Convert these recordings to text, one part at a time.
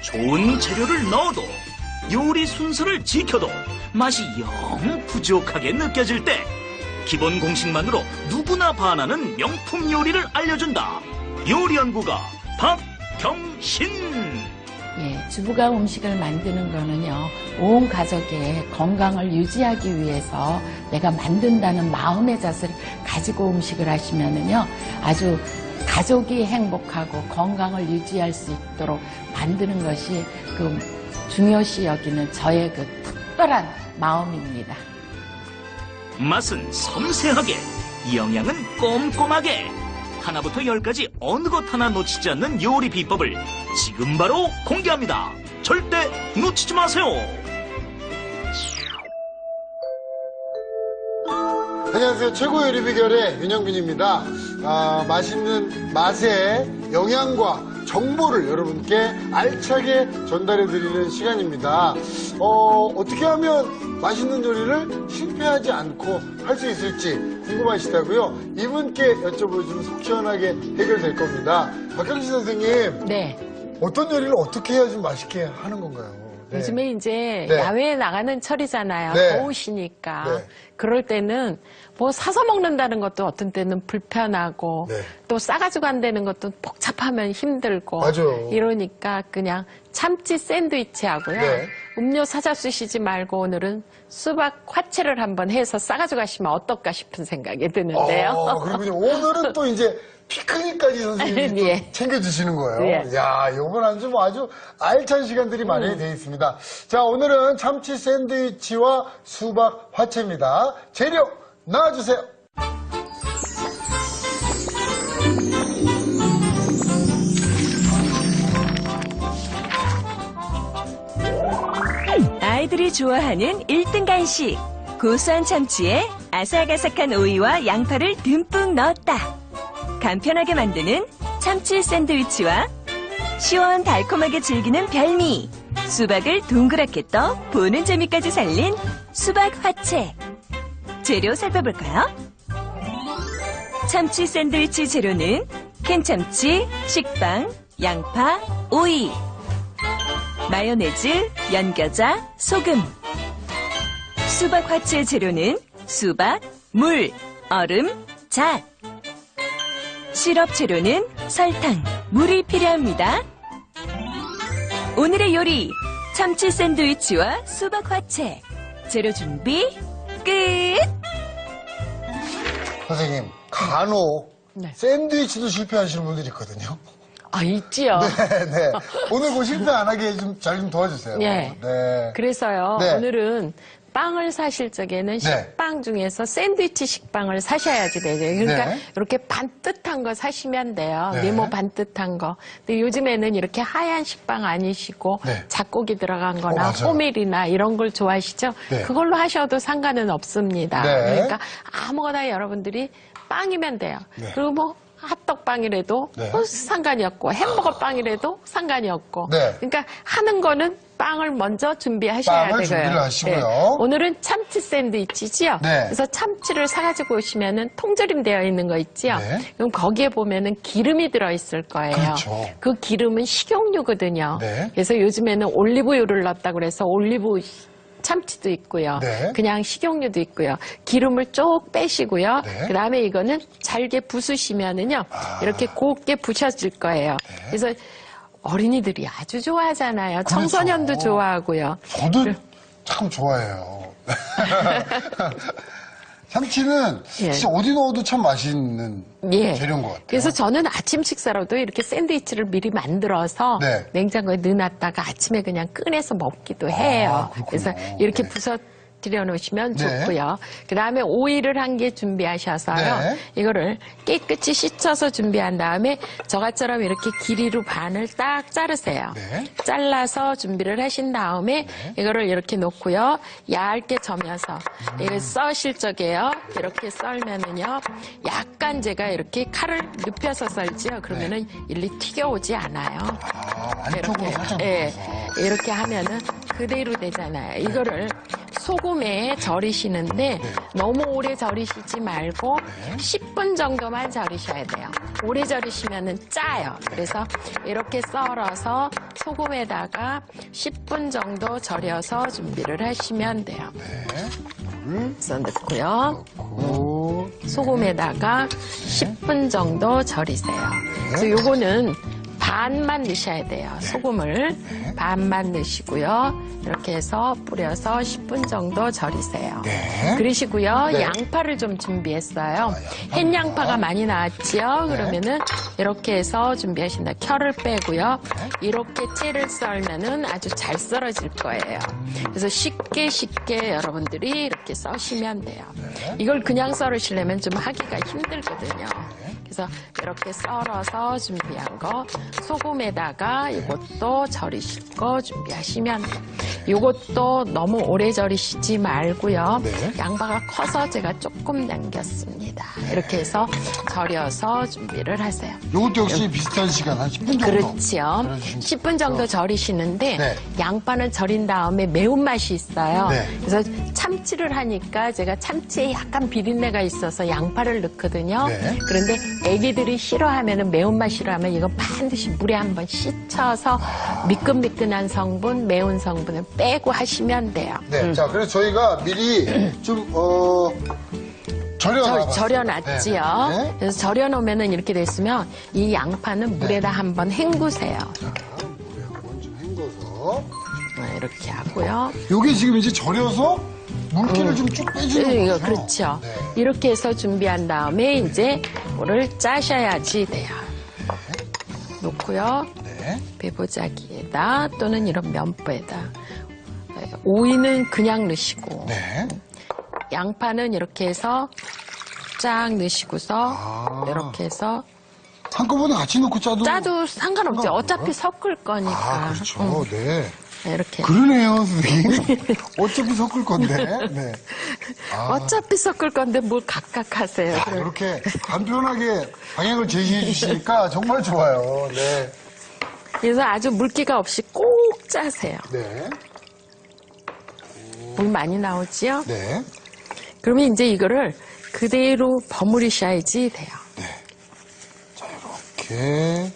좋은 재료를 넣어도 요리 순서를 지켜도 맛이 영 부족하게 느껴질 때 기본 공식만으로 누구나 반하는 명품 요리를 알려준다. 요리연구가 박경신. 예, 주부가 음식을 만드는 거는요, 온 가족의 건강을 유지하기 위해서 내가 만든다는 마음의 자세를 가지고 음식을 하시면은요, 아주 가족이 행복하고 건강을 유지할 수 있도록 만드는 것이 그 중요시 여기는 저의 그 특별한 마음입니다. 맛은 섬세하게, 영양은 꼼꼼하게. 하나부터 10까지 어느 것 하나 놓치지 않는 요리 비법을 지금 바로 공개합니다. 절대 놓치지 마세요. 안녕하세요. 최고 요리 비결의 윤영빈입니다. 맛있는 맛의 영양과 정보를 여러분께 알차게 전달해드리는 시간입니다. 어떻게 하면 맛있는 요리를 실패하지 않고 할 수 있을지 궁금하시다고요? 이분께 여쭤보시면 속 시원하게 해결될 겁니다. 박경신 선생님. 네. 어떤 요리를 어떻게 해야 좀 맛있게 하는 건가요? 네. 요즘에 이제 네. 야외에 나가는 철이잖아요. 네. 더우시니까. 네. 그럴 때는 뭐 사서 먹는다는 것도 어떤 때는 불편하고 네. 또 싸가지고 간다는 것도 복잡하면 힘들고 맞아요. 이러니까 그냥 참치 샌드위치 하고요. 네. 음료 사자 쓰시지 말고 오늘은 수박 화채를 한번 해서 싸가지고 가시면 어떨까 싶은 생각이 드는데요. 그렇군요. 오늘은 또 이제 피크닉까지 선생님이 예. 또 챙겨주시는 거예요. 예. 야, 이번 안주 뭐 아주 알찬 시간들이 마련이 되어 있습니다. 자, 오늘은 참치 샌드위치와 수박 화채입니다. 재료 나와주세요. 아이들이 좋아하는 1등 간식. 고소한 참치에 아삭아삭한 오이와 양파를 듬뿍 넣었다. 간편하게 만드는 참치 샌드위치와 시원달콤하게 즐기는 별미. 수박을 동그랗게 떠 보는 재미까지 살린 수박 화채. 재료 살펴볼까요? 참치 샌드위치 재료는 캔참치, 식빵, 양파, 오이, 마요네즈, 연겨자, 소금. 수박 화채 재료는 수박, 물, 얼음, 잣. 시럽 재료는 설탕, 물이 필요합니다. 오늘의 요리, 참치 샌드위치와 수박 화채. 재료 준비 끝! 선생님, 간혹 네. 샌드위치도 실패하시는 분들이 있거든요. 있지요. 네, 네. 오늘 그 실패 안 하게 잘 좀 도와주세요. 예. 네. 그래서요, 네. 오늘은 빵을 사실 적에는 식빵 중에서 샌드위치 식빵을 사셔야지 되죠. 그러니까 네. 이렇게 반듯한 거 사시면 돼요. 네. 네모 반듯한 거. 근데 요즘에는 이렇게 하얀 식빵 아니시고 네. 잡곡이 들어간 거나 맞아요. 호밀이나 이런 걸 좋아하시죠? 네. 그걸로 하셔도 상관은 없습니다. 네. 그러니까 아무거나 여러분들이 빵이면 돼요. 네. 그리고 뭐 핫도그빵이라도 네. 상관이 없고 햄버거 빵이라도 상관이 없고 네. 그러니까 하는 거는 빵을 먼저 준비하셔야 빵을 되고요. 준비를 하시고요. 네. 오늘은 참치 샌드위치지요. 네. 그래서 참치를 사가지고 오시면은 통조림 되어 있는 거 있지요. 네. 그럼 거기에 보면은 기름이 들어있을 거예요. 그렇죠. 그 기름은 식용유거든요. 네. 그래서 요즘에는 올리브유를 넣었다 그래서 올리브 참치도 있고요. 네. 그냥 식용유도 있고요. 기름을 쭉 빼시고요. 네. 그다음에 이거는 잘게 부수시면은요. 이렇게 곱게 부셔질 거예요. 그래서 어린이들이 아주 좋아하잖아요. 청소년도 좋아하고요. 저도 참 좋아해요. 참치는 예. 진짜 어디 넣어도 참 맛있는 예. 재료인 것 같아요. 그래서 저는 아침 식사로도 이렇게 샌드위치를 미리 만들어서 네. 냉장고에 넣어놨다가 아침에 그냥 꺼내서 먹기도 해요. 그렇군요. 그래서 이렇게 네. 부서뜨려 놓으시면 네. 좋고요. 그 다음에 오이를 한 개 준비하셔서요. 네. 이거를 깨끗이 씻어서 준비한 다음에 저같처럼 이렇게 길이로 반을 딱 자르세요. 네. 잘라서 준비를 하신 다음에 이거를 이렇게 놓고요. 얇게 점여서 이걸 써실 적에요. 이렇게 썰면은요. 약간 제가 이렇게 칼을 눕혀서 썰지요. 그러면은 일리 튀겨오지 않아요. 안쪽으로 살짝 예, 넣어서. 이렇게 하면은 그대로 되잖아요. 이거를 소금에 절이시는데 너무 오래 절이시지 말고 10분 정도만 절이셔야 돼요. 오래 절이시면은 짜요. 그래서 이렇게 썰어서 소금에다가 10분 정도 절여서 준비를 하시면 돼요. 그래서 넣고요. 소금에다가 10분 정도 절이세요. 그래서 요거는 반만 넣으셔야 돼요. 소금을 반만 넣으시고요. 이렇게 해서 뿌려서 10분 정도 절이세요. 그러시고요. 양파를 좀 준비했어요. 햇양파가 많이 나왔지요. 그러면은 이렇게 해서 준비하신다. 켜를 빼고요. 이렇게 채를 썰면은 아주 잘 썰어질 거예요. 그래서 쉽게 여러분들이 이렇게 써시면 돼요. 이걸 그냥 썰으시려면 좀 하기가 힘들거든요. 그래서 이렇게 썰어서 준비한 거 소금에다가 이것도 절이실 거 준비하시면 돼요. 이것도 너무 오래 절이시지 말고요. 양파가 커서 제가 조금 남겼습니다. 이렇게 해서 절여서 준비를 하세요. 이것도 역시 비슷한 시간, 한 10분 정도. 그렇죠. 절여주시면 10분 정도 절이시는데 네. 양파는 절인 다음에 매운맛이 있어요. 네. 그래서 참치를 하니까 제가 참치에 약간 비린내가 있어서 양파를 넣거든요. 네. 그런데 애기들이 싫어하면 매운맛 싫어하면 이거 반드시 물에 한번 씻어서 미끈미끈한 성분, 매운 성분을 빼고 하시면 돼요. 네. 자, 그래서 저희가 미리 좀, 절여놨어요. 절여놨지요. 네. 그래서 절여놓으면 이렇게 됐으면 이 양파는 물에다 한번 헹구세요. 물에 한번 좀 헹궈서. 이렇게 하고요. 요게 지금 이제 절여서 물기를 좀 쭉 빼주는 거죠? 그렇죠. 네. 이렇게 해서 준비한 다음에 이제 물을 짜셔야지 돼요. 놓고요. 네. 배보자기에다 또는 이런 면보에다 오이는 그냥 넣으시고 네. 양파는 이렇게 해서 쫙 넣으시고서 이렇게 해서 한꺼번에 같이 넣고 짜도 상관없죠. 어차피 섞을 거니까. 그렇죠. 네. 이렇게. 그러네요, 선생님. 어차피 섞을 건데. 네. 어차피 섞을 건데 뭘 각각 하세요. 자, 이렇게 간편하게 방향을 제시해 주시니까 정말 좋아요. 네. 그래서 아주 물기가 없이 꼭 짜세요. 네. 물 많이 나오지요? 네. 그러면 이제 이거를 그대로 버무리셔야지 돼요. 네. 자, 이렇게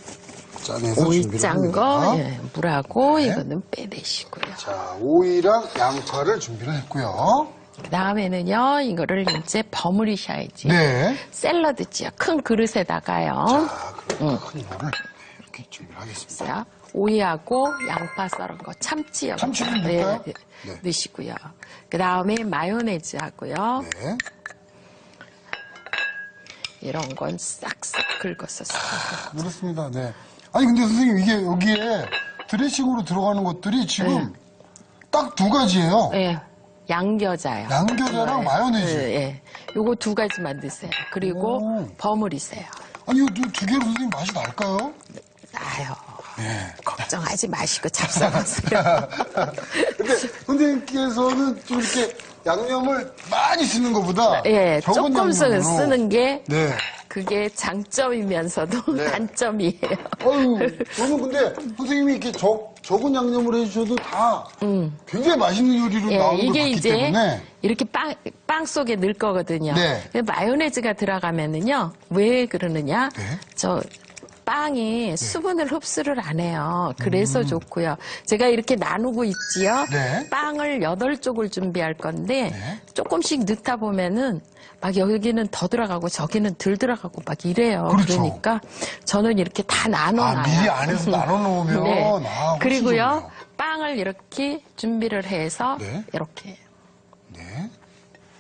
짜내서 오이 준비를 짠 합니다. 거, 예, 물하고 네. 이거는 빼내시고요. 자, 오이랑 양파를 준비를 했고요. 그 다음에는요, 이거를 이제 버무리셔야지. 네. 샐러드지요. 큰 그릇에다가요. 자, 그럼 큰 거를 이렇게 준비를 하겠습니다. 자, 오이하고 양파 썰은 거, 참치요. 참치를 넣을까요? 네. 네. 넣으시고요. 그 다음에 마요네즈 하고요. 네. 이런 건 싹싹 긁어서 쓰고. 그렇습니다. 네. 아니, 근데 선생님, 이게 여기에 드레싱으로 들어가는 것들이 지금 딱 두 가지예요. 예, 양겨자요. 양겨자랑 마요네즈. 예. 요거 두 가지만 드세요. 그리고 오. 버무리세요. 아니, 이거 두 개로 선생님 맛이 날까요? 나요. 네. 걱정하지 마시고 잡숴보세요. 근데 선생님께서는 좀 이렇게 양념을 많이 쓰는 것보다 예, 적은 조금 양념으로. 쓰는 게 네. 그게 장점이면서도 네. 단점이에요. 어유, 저는 근데 선생님이 이렇게 적은 양념을 해주셔도 다 굉장히 맛있는 요리로 예, 나오는 걸 이게 봤기 이제 때문에. 이렇게 빵 속에 넣을 거거든요. 네. 근데 마요네즈가 들어가면은요, 왜 그러느냐? 네. 저 빵이 수분을 흡수를 안 해요. 그래서 좋고요. 제가 이렇게 나누고 있지요. 네. 빵을 8쪽을 준비할 건데 네. 조금씩 넣다 보면은 막 여기는 더 들어가고 저기는 덜 들어가고 막 이래요. 그렇죠. 그러니까 저는 이렇게 다 나눠놔요. 미리 안에서 나눠놓으면. 네. 훨씬 그리고요, 좋네요. 빵을 이렇게 준비를 해서 네. 이렇게 네.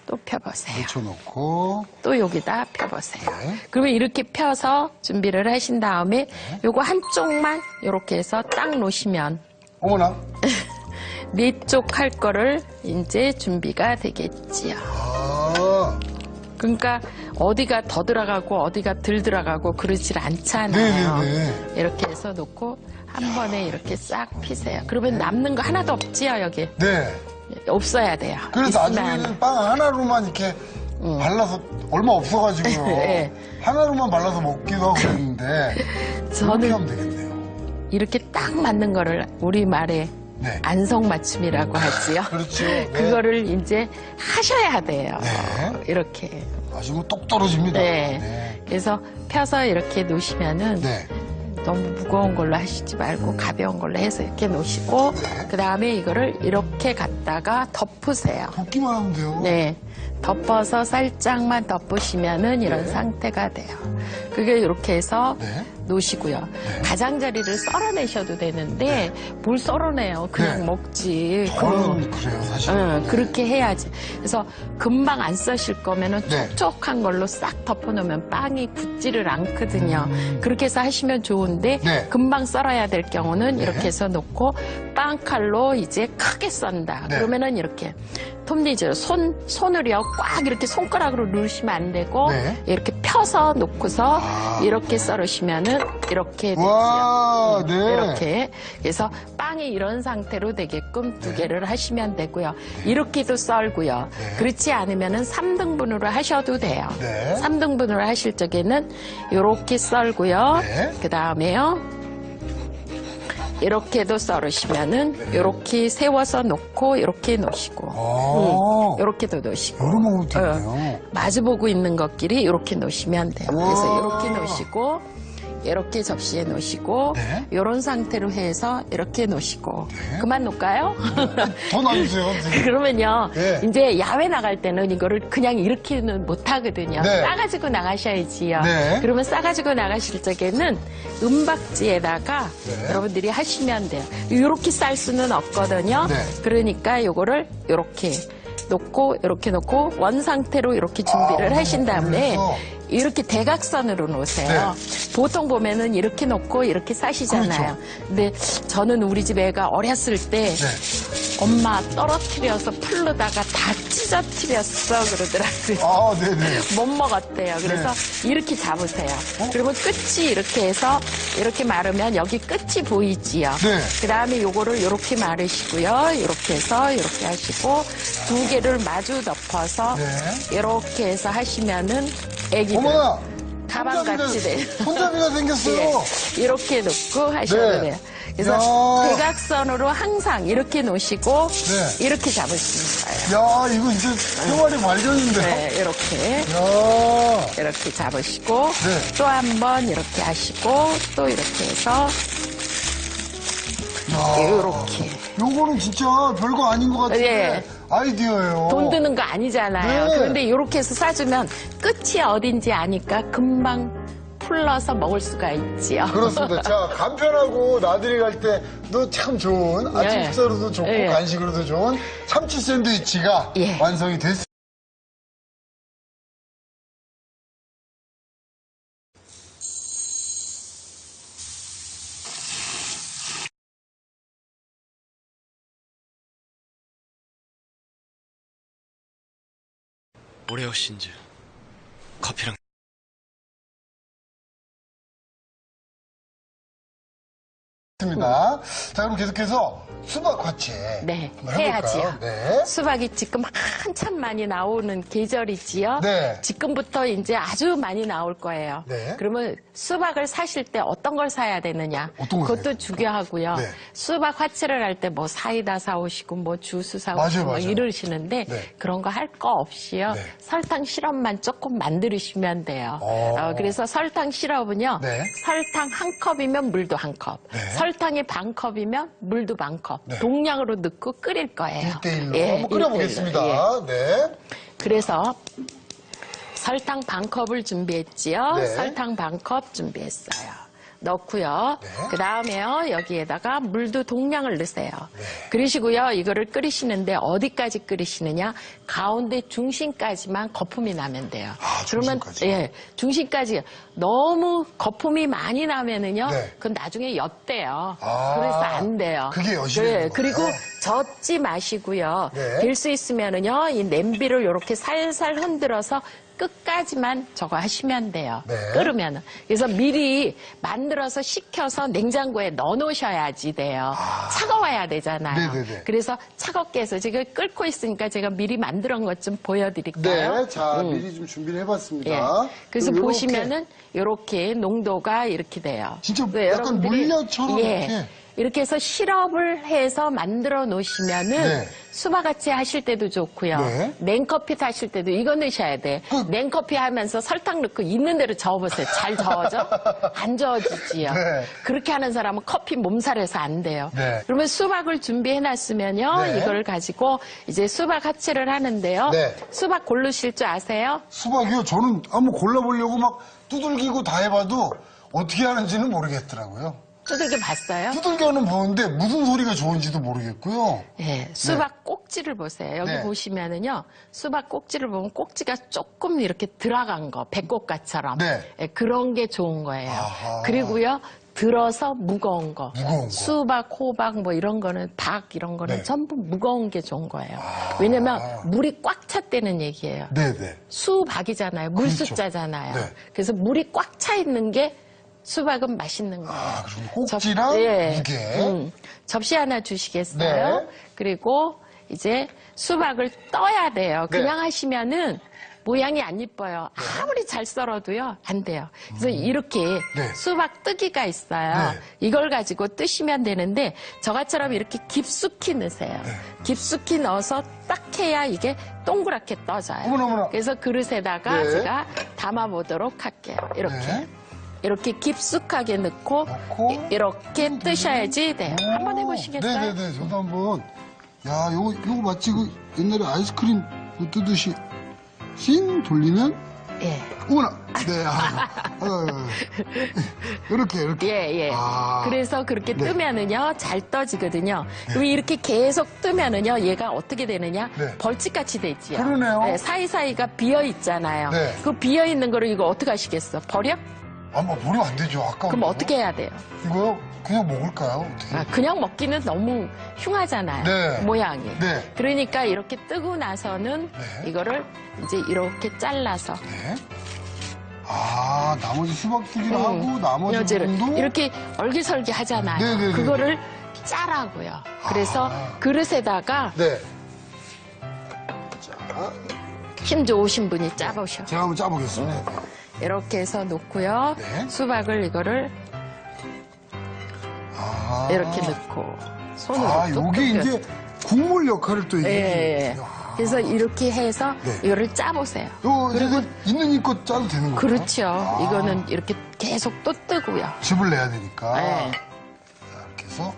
또 펴보세요. 묻혀놓고. 또 여기다 펴보세요. 네. 그러면 이렇게 펴서 준비를 하신 다음에 요거 한쪽만 이렇게 해서 딱 놓으시면 어머나. 네 쪽 할 거를 이제 준비가 되겠지요. 아. 그러니까 어디가 더 들어가고 어디가 덜 들어가고 그러질 않잖아요. 네네네. 이렇게 해서 놓고 한 번에 이렇게 싹 피세요. 그러면 남는 거 하나도 없지요, 여기. 네. 없어야 돼요. 그래서 있으면 나중에는 빵 하나로만 이렇게 발라서 얼마 없어가지고요. 네. 하나로만 발라서 먹기도 하고 그랬는데. 그렇게 저는 하면 되겠네요. 이렇게 딱 맞는 거를 우리말에 네. 안성맞춤이라고 하지요. 그렇죠. 네. 그거를 이제 하셔야 돼요. 네. 이렇게. 아주 똑 떨어집니다. 네. 네. 그래서 펴서 이렇게 놓으시면은 네. 너무 무거운 걸로 하시지 말고 가벼운 걸로 해서 이렇게 놓으시고 네. 그 다음에 이거를 이렇게 갖다가 덮으세요. 덮기만 하면 돼요. 네. 덮어서 살짝만 덮으시면은 이런 네. 상태가 돼요. 그게 이렇게 해서 네. 놓으시고요. 가장자리를 썰어내셔도 되는데 뭘 썰어내요. 그냥 네. 먹지. 저는 그래요, 사실. 응, 그렇게 해야지. 그래서 금방 안 써실 거면은 네. 촉촉한 걸로 싹 덮어놓으면 빵이 굳지를 않거든요. 그렇게 해서 하시면 좋은데 네. 금방 썰어야 될 경우는 네. 이렇게 해서 놓고 빵칼로 이제 크게 썬다. 네. 그러면은 이렇게 톱니죠. 손을요 꽉 이렇게 손가락으로 누르시면 안 되고 네. 이렇게 펴서 놓고서 아. 이렇게 썰으시면은 이렇게 되지요. 와, 네. 이렇게. 그래서 빵이 이런 상태로 되게끔 두 개를 하시면 되고요. 이렇게도 썰고요. 네. 그렇지 않으면은 3등분으로 하셔도 돼요. 네. 3등분으로 하실 적에는 이렇게 썰고요. 네. 그 다음에요. 이렇게도 썰으시면은 이렇게 세워서 놓고 이렇게 놓으시고 이렇게도 놓으시고 여러 방법이 있네요. 마주보고 있는 것끼리 이렇게 놓으시면 돼요. 우와. 그래서 이렇게 놓으시고 이렇게 접시에 놓으시고 네. 이런 상태로 해서 이렇게 놓으시고 그만 놓을까요? 더 놔주세요, 선생님. 그러면요 네. 이제 야외 나갈 때는 이거를 그냥 이렇게는 못 하거든요. 네. 싸가지고 나가셔야지요. 네. 그러면 싸가지고 나가실 적에는 은박지에다가 네. 여러분들이 하시면 돼요. 이렇게 쌀 수는 없거든요. 네. 그러니까 요거를 이렇게 놓고 이렇게 놓고 원 상태로 이렇게 준비를 하신 다음에 그래서? 이렇게 대각선으로 놓으세요. 보통 보면은 이렇게 놓고 이렇게 싸시잖아요. 그렇죠. 근데 저는 우리 집 애가 어렸을 때 네. 엄마 떨어뜨려서 풀르다가 다 찢어뜨렸어 그러더라고요. 아, 네네. 못 먹었대요. 그래서 이렇게 잡으세요. 그러면 끝이 이렇게 해서 이렇게 마르면 여기 끝이 보이지요. 네. 그 다음에 요거를 이렇게 마르시고요. 이렇게 해서 이렇게 하시고 두 개를 마주 덮어서 네. 이렇게 해서 하시면은 애기들 어머나! 가방같이 돼요. 손잡이가 생겼어요. 예, 이렇게 놓고 하셔도 네. 돼요. 그래서 야. 대각선으로 항상 이렇게 놓으시고 네. 이렇게 잡으시는 거예요. 야, 이거 진짜 생활의 말견인데요. 네, 이렇게. 야. 이렇게 잡으시고 네. 또 한 번 이렇게 하시고 또 이렇게 해서 이렇게 요거는 진짜 별거 아닌 것 같은데 예. 아이디어예요. 돈 드는 거 아니잖아요. 네. 그런데 이렇게 해서 싸주면 끝이 어딘지 아니까 금방 풀러서 먹을 수가 있지요. 그렇습니다. 자, 간편하고 나들이 갈 때도 참 좋은 아침 예. 식사로도 좋고 예. 간식으로도 좋은 참치 샌드위치가 예. 완성이 됐습니다. 오레오 신즈 커피랑 자, 그럼 계속해서 수박 화채 네, 한번 해볼까요? 해야지요. 네. 수박이 지금 한참 많이 나오는 계절이지요. 네. 지금부터 이제 아주 많이 나올 거예요. 네. 그러면 수박을 사실 때 어떤 걸 사야 되느냐? 어떤 걸 그것도 중요하고요. 네. 수박 화채를 할 때 뭐 사이다 사오시고 뭐 주스 사오시고 맞아요, 뭐 맞아요. 이러시는데 네. 그런 거 할 거 없이요. 네. 설탕 시럽만 조금 만들으시면 돼요. 어. 그래서 설탕 시럽은요. 네. 설탕 한 컵이면 물도 한 컵. 네. 설탕이 반 컵이면 물도 반 컵. 네. 동량으로 넣고 끓일 거예요. 1대1로 예, 한번 끓여보겠습니다. 1대1로, 예. 네. 그래서 설탕 반 컵을 준비했지요. 네. 설탕 반 컵 준비했어요. 넣고요. 네. 그 다음에요. 여기에다가 물도 동량을 넣으세요. 그러시고요. 이거를 끓이시는데 어디까지 끓이시느냐? 가운데 중심까지만 거품이 나면 돼요. 아, 그러면 중심까지. 예, 중심까지 너무 거품이 많이 나면은요. 네. 그건 나중에 옅대요. 아, 그래서 안 돼요. 그게 여실히 있는 그리고 거예요? 젓지 마시고요. 네. 될 수 있으면은요. 이 냄비를 이렇게 살살 흔들어서 끝까지만 저거 하시면 돼요. 네. 끓으면. 그래서 미리 만들어서 식혀서 냉장고에 넣어놓으셔야지 돼요. 차가워야 되잖아요. 네네네. 그래서 차갑게 해서 지금 끓고 있으니까 제가 미리 만들어 것 좀 보여드릴까요? 네. 자, 미리 좀 준비를 해봤습니다. 예. 그래서 그럼 요렇게 보시면은 이렇게 농도가 이렇게 돼요. 진짜 네, 약간 여러분들이- 물엿처럼 예. 이렇게. 이렇게 해서 시럽을 해서 만들어 놓으시면은 네. 수박같이 하실 때도 좋고요. 네. 냉커피 하실 때도 이거 넣으셔야 돼. 냉커피 하면서 설탕 넣고 있는 대로 저어보세요. 잘 저어져? 안 저어지지요. 네. 그렇게 하는 사람은 커피 몸살해서 안 돼요. 네. 그러면 수박을 준비해 놨으면요. 네. 이걸 가지고 이제 수박 화채를 하는데요. 네. 수박 고르실 줄 아세요? 수박이요? 저는 한번 골라보려고 막 두들기고 다 해봐도 어떻게 하는지는 모르겠더라고요. 두들겨 봤어요? 두들겨는 보는데 무슨 소리가 좋은지도 모르겠고요. 예, 수박 꼭지를 보세요. 여기 네. 보시면은요, 수박 꼭지를 보면 꼭지가 조금 이렇게 들어간 거, 배꼽가처럼. 네. 예, 그런 게 좋은 거예요. 아하. 그리고요, 들어서 무거운 거. 무거운 거. 수박, 호박 뭐 이런 거는, 닭 이런 거는 네. 전부 무거운 게 좋은 거예요. 왜냐면 물이 꽉 찼다는 얘기예요. 네네. 수박이잖아요. 물 그렇죠. 숫자잖아요. 네. 그래서 물이 꽉 차 있는 게 수박은 맛있는 거예요. 아, 그리고 꼭지랑 무게. 접시 하나 주시겠어요? 네. 그리고 이제 수박을 떠야 돼요. 네. 그냥 하시면은 모양이 안 이뻐요. 아무리 잘 썰어도요, 안 돼요. 그래서 이렇게 네. 수박 뜨기가 있어요. 네. 이걸 가지고 뜨시면 되는데 저같처럼 이렇게 깊숙이 넣으세요. 네. 깊숙이 넣어서 딱 해야 이게 동그랗게 떠져요. 어머나. 그래서 그릇에다가 네. 제가 담아보도록 할게요. 이렇게. 네. 이렇게 깊숙하게 넣고 넣고. 이렇게 뜨셔야지 돼요. 한번 해보시겠어요? 네네네. 저도 한번. 야, 요거 마치 그 옛날에 아이스크림 뜨듯이 싱 돌리면 예. 어머나. 네. 이렇게. 예, 예. 아. 그래서 그렇게 네. 뜨면은요, 잘 떠지거든요. 그럼 이렇게 계속 뜨면은요, 얘가 어떻게 되느냐? 네. 벌집같이 되지요. 그러네요. 네, 사이사이가 비어 있잖아요. 네. 그 비어 있는 거를 이거 어떻게 하시겠어? 버려? 뭐 버리면 안 되죠. 아까워. 그럼 어떻게 해야 돼요? 이거요? 그냥 먹을까요? 어떻게? 아, 그냥 먹기는 너무 흉하잖아요. 네. 모양이. 네. 그러니까 이렇게 뜨고 나서는 네. 이거를 이제 이렇게 잘라서 네. 아, 나머지 수박두기를 하고 나머지 여지를 부분도 이렇게 얼기설기 하잖아요. 네네네. 그거를 짜라고요. 그래서 그릇에다가 네. 자, 힘 좋으신 분이 짜보셔. 제가 한번 짜보겠습니다. 이렇게 해서 놓고요. 네. 수박을 이거를 아. 이렇게 넣고 손으로 아, 뚝뚝 요게 껴- 이제 국물 역할을 또 이게. 예, 예. 그래서 이렇게 해서 네. 이거를 짜보세요. 요 그리고 있는 힘껏 짜도 되는 거예요? 그렇죠. 아. 이거는 이렇게 계속 또 뜨고요. 즙을 내야 되니까. 네. 자, 이렇게 해서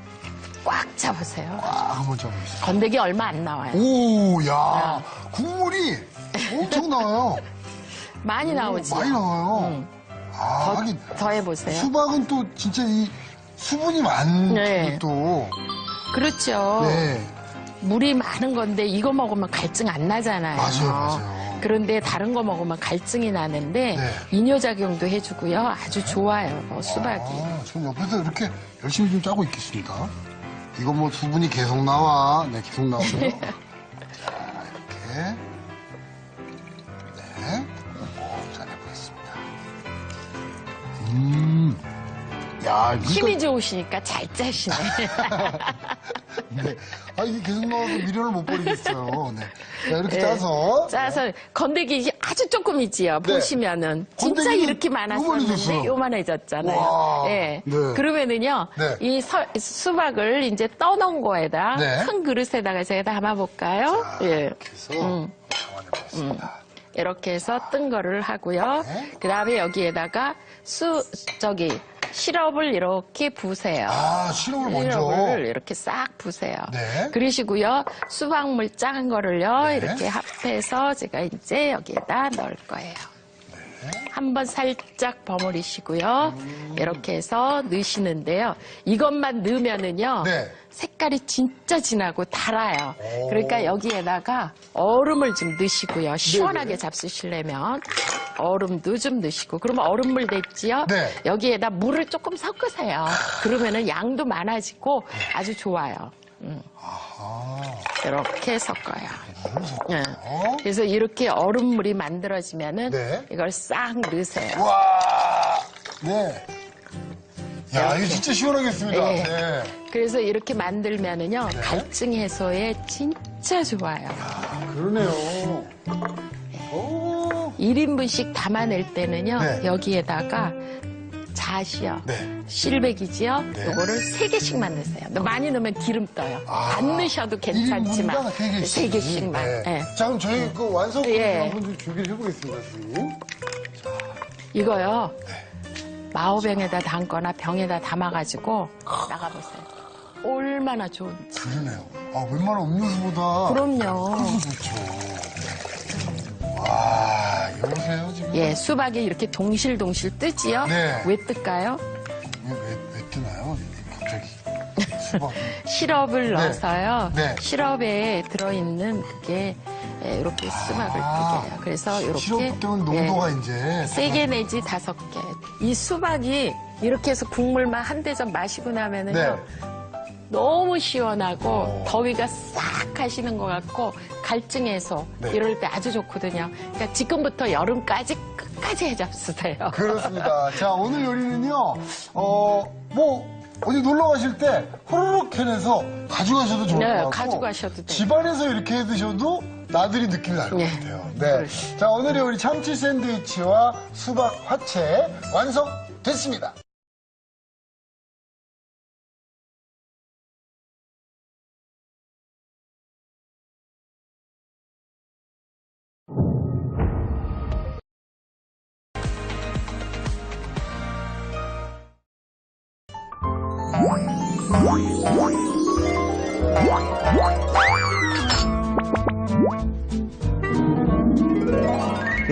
꽉 잡으세요. 꽉 한번 짜보겠습니다. 건더기 얼마 안 나와요. 오, 야, 국물이 엄청 나와요. 많이 나오지. 많이 나와요. 아, 하긴 더 해보세요. 수박은 또 진짜 이 수분이 많고 네. 또. 그렇죠. 네. 물이 많은 건데 이거 먹으면 갈증 안 나잖아요. 맞아요. 그런데 다른 거 먹으면 갈증이 나는데 네. 이뇨작용도 해주고요. 아주 좋아요. 수박이. 아, 전 옆에서 이렇게 열심히 좀 짜고 있겠습니다. 이거 뭐 수분이 계속 나와. 네, 계속 나오고요. 자, 이렇게. 네. 짜내보겠습니다. 야, 이거. 힘이 좋으시니까 잘 짜시네. 네. 아, 이게 계속 나와서 미련을 못 버리겠어요. 네. 자, 이렇게 네. 짜서. 짜서 건더기 아주 조금이지요. 네. 보시면은 진짜 건더기는 이렇게 많았었는데 요만해졌어요. 요만해졌잖아요. 와. 예. 네. 그러면은요, 네. 이 수박을 이제 떠놓은 거에다 네. 큰 그릇에다가 제가 담아볼까요? 자, 예. 이렇게 해서 담아내보겠습니다. 이렇게 해서 뜬 거를 하고요. 네. 그 다음에 여기에다가 시럽을 이렇게 부으세요. 아, 시럽을 먼저. 시럽을 이렇게 싹 부으세요. 네. 그러시고요. 수박물 짠 거를요. 네. 이렇게 합해서 제가 이제 여기에다 넣을 거예요. 네. 한번 살짝 버무리시고요. 이렇게 해서 넣으시는데요. 이것만 넣으면은요. 네. 색깔이 진짜 진하고 달아요. 오. 그러니까 여기에다가 얼음을 좀 넣으시고요. 시원하게 잡수시려면 얼음도 좀 넣으시고. 그러면 얼음물 됐지요? 네. 여기에다 물을 조금 섞으세요. 그러면은 양도 많아지고 아주 좋아요. 아, 이렇게 섞어요. 너무 좋고. 예. 그래서 이렇게 얼음물이 만들어지면은 네. 이걸 싹 넣으세요. 와, 네. 야, 이거 진짜 시원하겠습니다. 네. 네. 그래서 이렇게 만들면은요 갈증 해소에 진짜 좋아요. 그러네요. 오. 1인분씩 담아낼 때는요 네. 여기에다가 잣이요. 네. 실백이지요. 네. 요거를 3개씩만 넣으세요. 많이 넣으면 기름 떠요. 안 넣으셔도 괜찮지만 1인분당 3개씩. 3개씩만. 네. 예. 자, 그럼 저희 그 완성 예. 한번 좀 준비를 해보겠습니다, 선생님. 이거요. 네. 마호병에다 담거나 병에다 담아가지고 나가보세요. 얼마나 좋은지. 그러네요. 아, 웬만한 음료수보다 그럼요. 좋죠. 와, 여보세요, 지금. 예, 수박이 이렇게 동실동실 뜨지요? 네. 왜 뜰까요? 왜 뜨나요? 갑자기. 수박. 시럽을 넣어서요. 네. 시럽에 들어있는 그게 이렇게 수박을 뜨게 해요. 그래서 이렇게 시럽 때문에 농도가 이제. 3개 내지 5개. 이 수박이 이렇게 해서 국물만 한 대접 마시고 나면은요. 네. 너무 시원하고 더위가 싹 가시는 것 같고 갈증 해소 네. 이럴 때 아주 좋거든요. 그러니까 지금부터 여름까지 끝까지 해잡수세요. 그렇습니다. 자, 오늘 요리는요, 어디 놀러 가실 때 호로록 캔해서 가져가셔도 좋을 네, 것 같고. 가져가셔도 돼요. 집안에서 이렇게 해 드셔도 나들이 느낌이 날 것 네. 같아요. 네. 자, 오늘의 우리 참치 샌드위치와 수박 화채 완성됐습니다.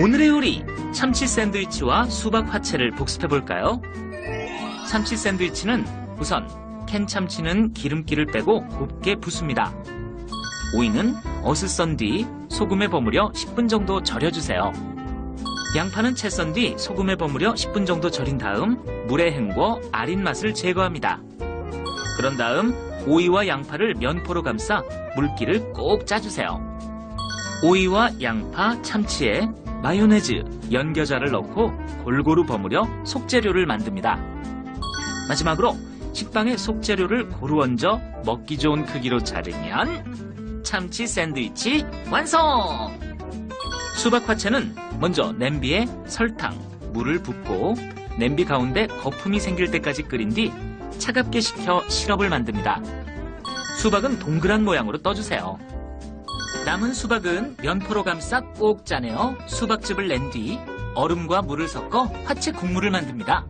오늘의 요리 참치 샌드위치와 수박 화채를 복습해볼까요? 참치 샌드위치는 우선 캔 참치는 기름기를 빼고 곱게 붓습니다. 오이는 어슷 썬 뒤 소금에 버무려 10분 정도 절여주세요. 양파는 채 썬 뒤 소금에 버무려 10분 정도 절인 다음 물에 헹궈 아린 맛을 제거합니다. 그런 다음 오이와 양파를 면포로 감싸 물기를 꼭 짜주세요. 오이와 양파, 참치에 마요네즈, 연겨자를 넣고 골고루 버무려 속재료를 만듭니다. 마지막으로 식빵에 속재료를 고루 얹어 먹기 좋은 크기로 자르면 참치 샌드위치 완성! 수박 화채는 먼저 냄비에 설탕, 물을 붓고 냄비 가운데 거품이 생길 때까지 끓인 뒤 차갑게 식혀 시럽을 만듭니다. 수박은 동그란 모양으로 떠주세요. 남은 수박은 면포로 감싸 꼭 짜내어 수박즙을 낸 뒤 얼음과 물을 섞어 화채 국물을 만듭니다.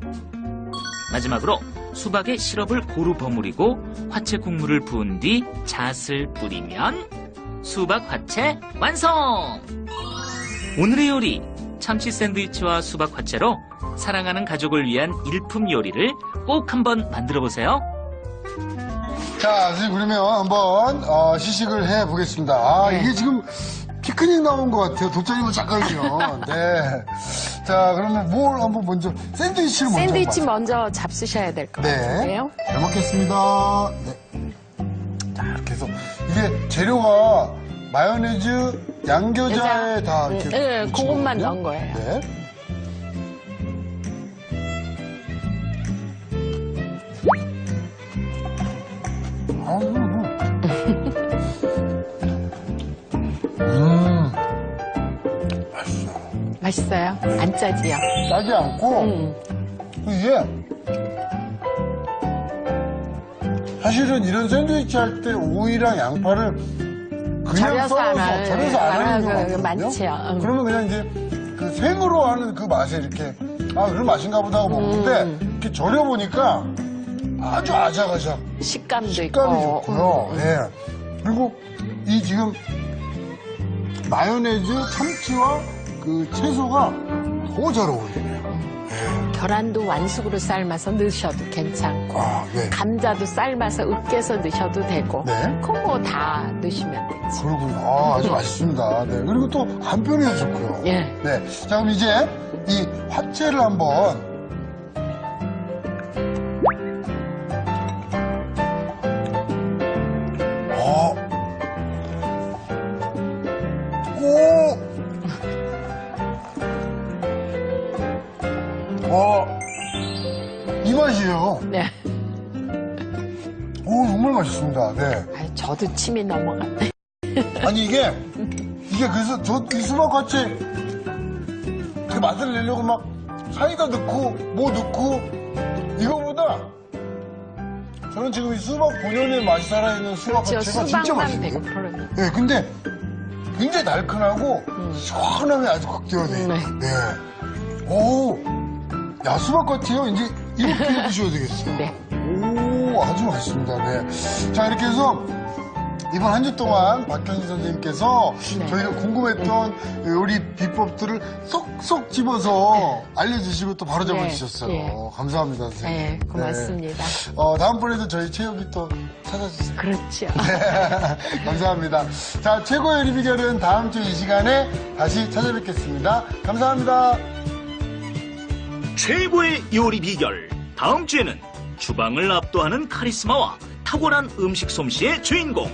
마지막으로 수박에 시럽을 고루 버무리고 화채 국물을 부은 뒤 잣을 뿌리면 수박 화채 완성! 오늘의 요리 참치 샌드위치와 수박 화채로 사랑하는 가족을 위한 일품 요리를 꼭 한번 만들어 보세요. 자, 선생님, 그러면 한번 시식을 해보겠습니다. 네. 이게 지금 피크닉 나온 것 같아요. 돗자리만 잠깐요. 네. 자, 그러면 뭘 한번 먼저 샌드위치를 먼저 샌드위치 한번 먼저 잡수셔야 될 것 네. 같은데요. 잘 먹겠습니다. 네. 자, 이렇게 해서 이게 재료가 마요네즈, 양겨자에 다 이렇게 네, 묻힌 그것만 거거든요. 넣은 거예요. 네. 맛있어. 맛있어요? 안 짜지요? 짜지 않고 이게 사실은 이런 샌드위치 할 때 오이랑 양파를 그냥 절여서 썰어서 안 절여서 안 하는 그 경우가 많지요. 많거든요. 그러면 그냥 이제 그 생으로 하는 그 맛에 이렇게 그런 맛인가 보다 하고 먹는데 이렇게 절여 보니까 아주 아작아작 식감도 식감이 있고. 좋고요. 예. 그리고 이 지금 마요네즈, 참치와 그 채소가 너무 잘 어울리네요. 계란도 완숙으로 삶아서 넣으셔도 괜찮고 아, 네. 감자도 삶아서 으깨서 넣으셔도 되고 네. 그거 뭐 다 넣으시면 되지. 그러군요. 아주 맛있습니다. 네. 그리고 또 간편해서 좋고요. 예. 네. 자, 그럼 이제 이 화채를 한번 이 맛이에요. 네. 오, 정말 맛있습니다. 네. 아유, 저도 침이 넘어갔네. 아니, 이게 그래서 이 수박같이 그 맛을 내려고 막 사이다 넣고, 뭐 넣고, 저는 지금 이 수박 본연의 맛이 살아있는 수박 그렇죠. 자체가 진짜 수박만 맛있네요. 100%. 네, 근데 굉장히 날큰하고 시원함이 아주 극대화돼. 네. 네. 오, 야, 수박 같아요. 이제 이렇게 드셔야 되겠어요. 네. 오, 아주 맛있습니다. 네. 자, 이렇게 해서 이번 한 주 동안 박현진 선생님께서 네. 저희가 궁금했던 요리 비법들을 쏙쏙 집어서 알려주시고 또 바로 잡아주셨어요. 네. 감사합니다, 선생님. 네, 고맙습니다. 다음번에도 저희 체육이 또 찾아주세요. 그렇죠. 감사합니다. 자, 최고 요리 비결은 다음 주 이 시간에 다시 찾아뵙겠습니다. 감사합니다. 최고의 요리 비결. 다음 주에는 주방을 압도하는 카리스마와 탁월한 음식 솜씨의 주인공,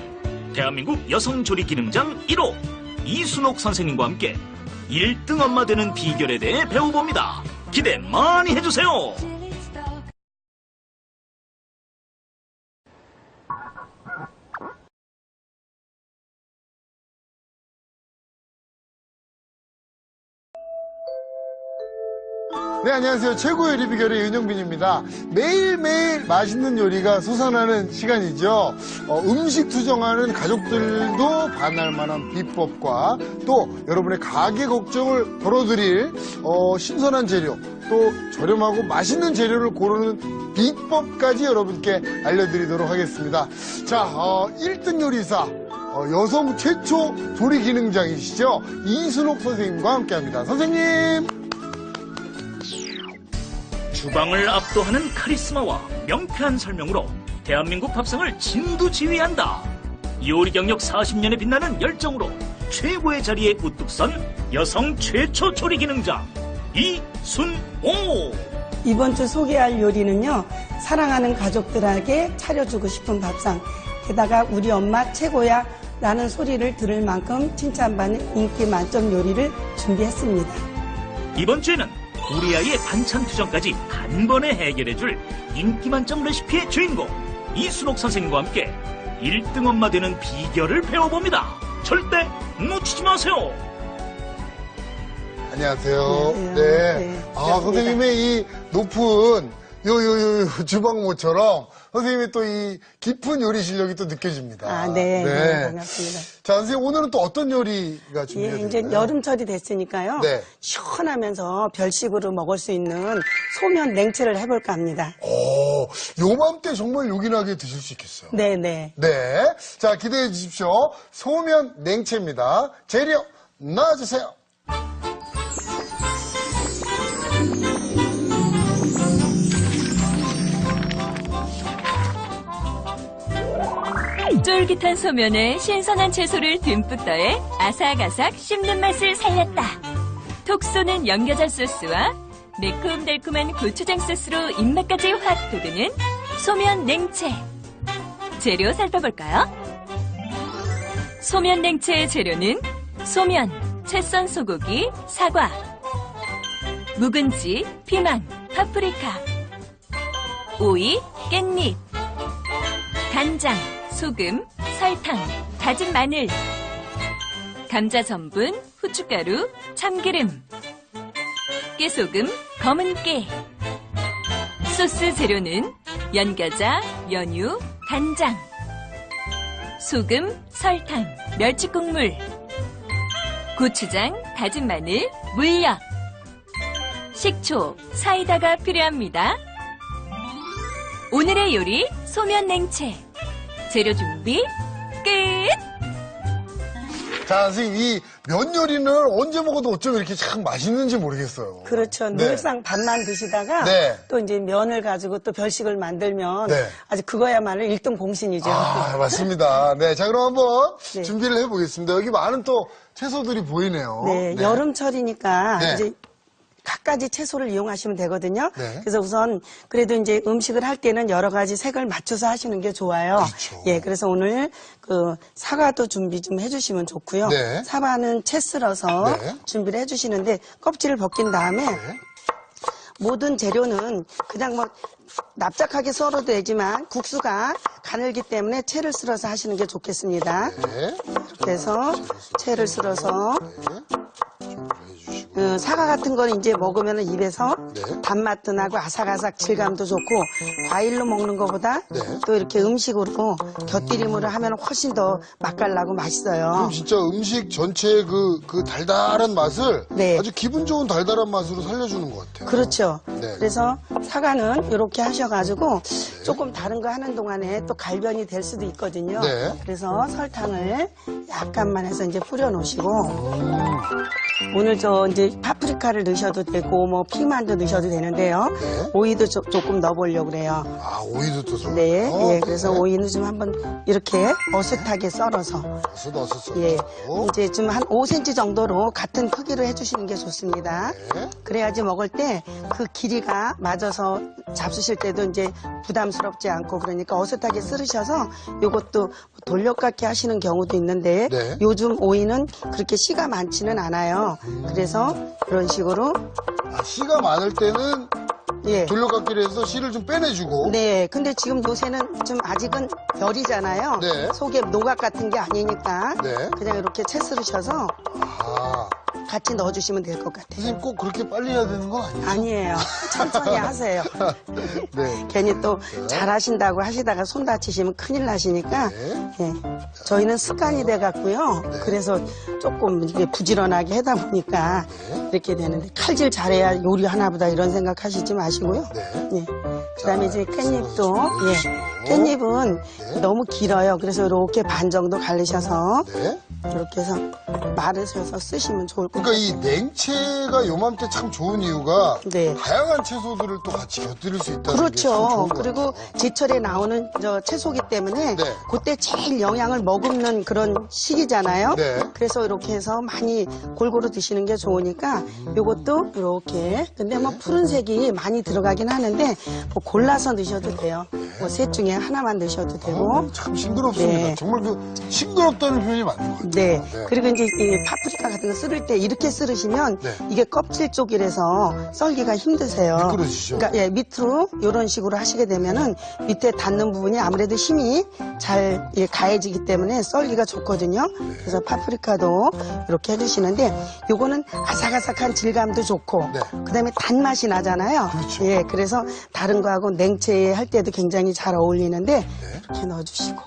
대한민국 여성 조리 기능장 1호 이순옥 선생님과 함께 1등 엄마 되는 비결에 대해 배워봅니다. 기대 많이 해주세요. 네, 안녕하세요. 최고 요리 비결의 윤영빈입니다. 매일매일 맛있는 요리가 솟아나는 시간이죠. 음식 투정하는 가족들도 반할 만한 비법과 또 여러분의 가게 걱정을 덜어드릴 신선한 재료, 또 저렴하고 맛있는 재료를 고르는 비법까지 여러분께 알려드리도록 하겠습니다. 자, 1등 요리사, 여성 최초 조리 기능장이시죠. 이순옥 선생님과 함께합니다. 선생님! 주방을 압도하는 카리스마와 명쾌한 설명으로 대한민국 밥상을 진두지휘한다. 요리 경력 40년에 빛나는 열정으로 최고의 자리에 우뚝 선 여성 최초 조리 기능장 이순옥. 이번 주 소개할 요리는요, 사랑하는 가족들에게 차려주고 싶은 밥상, 게다가 우리 엄마 최고야 라는 소리를 들을 만큼 칭찬받는 인기 만점 요리를 준비했습니다. 이번 주에는 우리 아이의 반찬 투정까지 단번에 해결해줄 인기 만점 레시피의 주인공 이순옥 선생님과 함께 1등 엄마 되는 비결을 배워봅니다. 절대 놓치지 마세요. 안녕하세요. 안녕하세요. 네. 네, 선생님의 이 높은 주방모처럼 선생님의 또 이 깊은 요리 실력이 또 느껴집니다. 네, 반갑습니다. 자, 선생님 오늘은 또 어떤 요리가 준비가 이제 되나요? 여름철이 됐으니까요. 네. 시원하면서 별식으로 먹을 수 있는 소면 냉채를 해볼까 합니다. 요맘때 정말 요긴하게 드실 수 있겠어요. 네네. 네. 자, 기대해 주십시오. 소면 냉채입니다. 재료 나와주세요. 쫄깃한 소면에 신선한 채소를 듬뿍 더해 아삭아삭 씹는 맛을 살렸다. 톡 쏘는 연겨자 소스와 매콤달콤한 고추장 소스로 입맛까지 확 돋우는 소면 냉채. 재료 살펴볼까요? 소면 냉채의 재료는 소면, 채썬 소고기, 사과, 묵은지, 피망, 파프리카, 오이, 깻잎, 간장, 소금, 설탕, 다진 마늘, 감자 전분, 후춧가루, 참기름, 깨소금, 검은 깨. 소스 재료는 연겨자, 연유, 간장, 소금, 설탕, 멸치국물, 고추장, 다진 마늘, 물엿, 식초, 사이다가 필요합니다. 오늘의 요리 소면 냉채. 재료 준비 끝! 자, 선생님 이 면 요리는 언제 먹어도 어쩜 이렇게 참 맛있는지 모르겠어요. 그렇죠. 네. 늘상 밥만 드시다가 네. 또 이제 면을 가지고 또 별식을 만들면 네. 아주 그거야말로 1등 공신이죠. 맞습니다. 네, 자 그럼 한번 네. 준비를 해보겠습니다. 여기 많은 또 채소들이 보이네요. 네, 여름철이니까 네. 이제 갖가지 채소를 이용하시면 되거든요. 네. 그래서 우선 그래도 이제 음식을 할 때는 여러 가지 색을 맞춰서 하시는 게 좋아요. 그렇죠. 예, 그래서 오늘 그 사과도 준비 좀 해주시면 좋고요. 네. 사과는 채 썰어서 네. 준비를 해주시는데 껍질을 벗긴 다음에 모든 재료는 그냥 뭐 납작하게 썰어도 되지만 국수가 가늘기 때문에 채를 썰어서 하시는 게 좋겠습니다. 네. 이렇게 해서 채를 썰어서 준비를 해주시고. 사과 같은 거는 이제 먹으면 입에서 네. 단맛도 나고 아삭아삭 질감도 좋고 과일로 먹는 것보다 네. 또 이렇게 음식으로 곁들임으로 하면 훨씬 더 맛깔나고 맛있어요. 그럼 진짜 음식 전체의 그 달달한 맛을 네. 아주 기분 좋은 달달한 맛으로 살려주는 것 같아요. 그렇죠. 네. 그래서 사과는 이렇게 하셔가지고 조금 다른 거 하는 동안에 또 갈변이 될 수도 있거든요. 네. 그래서 설탕을 약간만 해서 이제 뿌려 놓으시고 오늘 저 이제 파프리카를 넣으셔도 되고 뭐 피망도 넣으셔도 되는데요. 네. 오이도 조금 넣어보려고 그래요. 아, 오이도 또 썰어요? 네, 예, 그래서 오이는 좀 한번 이렇게 어슷하게 썰어서 어슷. 예, 이제 좀 한 5cm 정도로 같은 크기로 해주시는 게 좋습니다. 네. 그래야지 먹을 때 그 길이가 맞아서 잡수실 때도 이제 부담스럽지 않고 그러니까 어슷하게 썰으셔서 이것도 돌려깎기 하시는 경우도 있는데 네. 요즘 오이는 그렇게 씨가 많지는 않아요. 그래서 그런 식으로 아, 씨가 많을 때는 예. 돌려깎기를 해서 씨를 좀 빼내주고. 네, 근데 지금 요새는 좀 아직은 열이잖아요. 네. 속에 노각 같은 게 아니니까 네. 그냥 이렇게 채 썰으셔서 아, 같이 넣어주시면 될 것 같아요. 선생님 꼭 그렇게 빨리 해야 되는 건 아니에요? 아니에요. 천천히 하세요. 네. 괜히 또 잘하신다고 하시다가 손 다치시면 큰일 나시니까 네. 예. 저희는 습관이 돼 갖고요. 네. 그래서 조금 이게 부지런하게 하다 보니까 네. 이렇게 되는데 칼질 잘해야 요리 하나보다 이런 생각하시지 마시고요. 네. 예. 그다음에 자, 이제 깻잎도 넣어주시고. 예. 깻잎은 네. 너무 길어요. 그래서 이렇게 반 정도 갈르셔서 네. 이렇게 해서 마르셔서 쓰시면 좋을 것 그러니까 같아요. 이 냉채가 요맘때 참 좋은 이유가 네. 다양한 채소들을 또 같이 곁들일 수 있다는 게 참 그렇죠. 좋은 것 그리고 같아요. 제철에 나오는 저 채소기 때문에 네. 그때 제일 영양을 머금는 그런 시기잖아요. 네. 그래서 이렇게 해서 많이 골고루 드시는 게 좋으니까 이것도 이렇게. 근데 뭐 푸른색이 많이 들어가긴 하는데 뭐 골라서 넣으셔도 돼요. 뭐 셋 중에 하나만 넣으셔도 되고. 참 싱그럽습니다. 네. 정말 그 싱그럽다는 표현이 맞는 것 같아요. 네. 네. 그리고 이제 이 파프리카 같은 거 썰을 때 이렇게 썰으시면 네. 이게 껍질 쪽이라서 썰기가 힘드세요. 미끄러지죠? 그러니까 예, 밑으로 이런 식으로 하시게 되면은 밑에 닿는 부분이 아무래도 힘이 잘 예, 가해지기 때문에 썰기가 좋거든요. 네. 그래서 파프리카도 이렇게 해주시는데 요거는 아삭아삭한 질감도 좋고 네. 그다음에 단맛이 나잖아요. 그렇죠. 예, 그래서 다른 거하고 냉채 할 때도 굉장히 잘 어울리는데 네. 이렇게 넣어주시고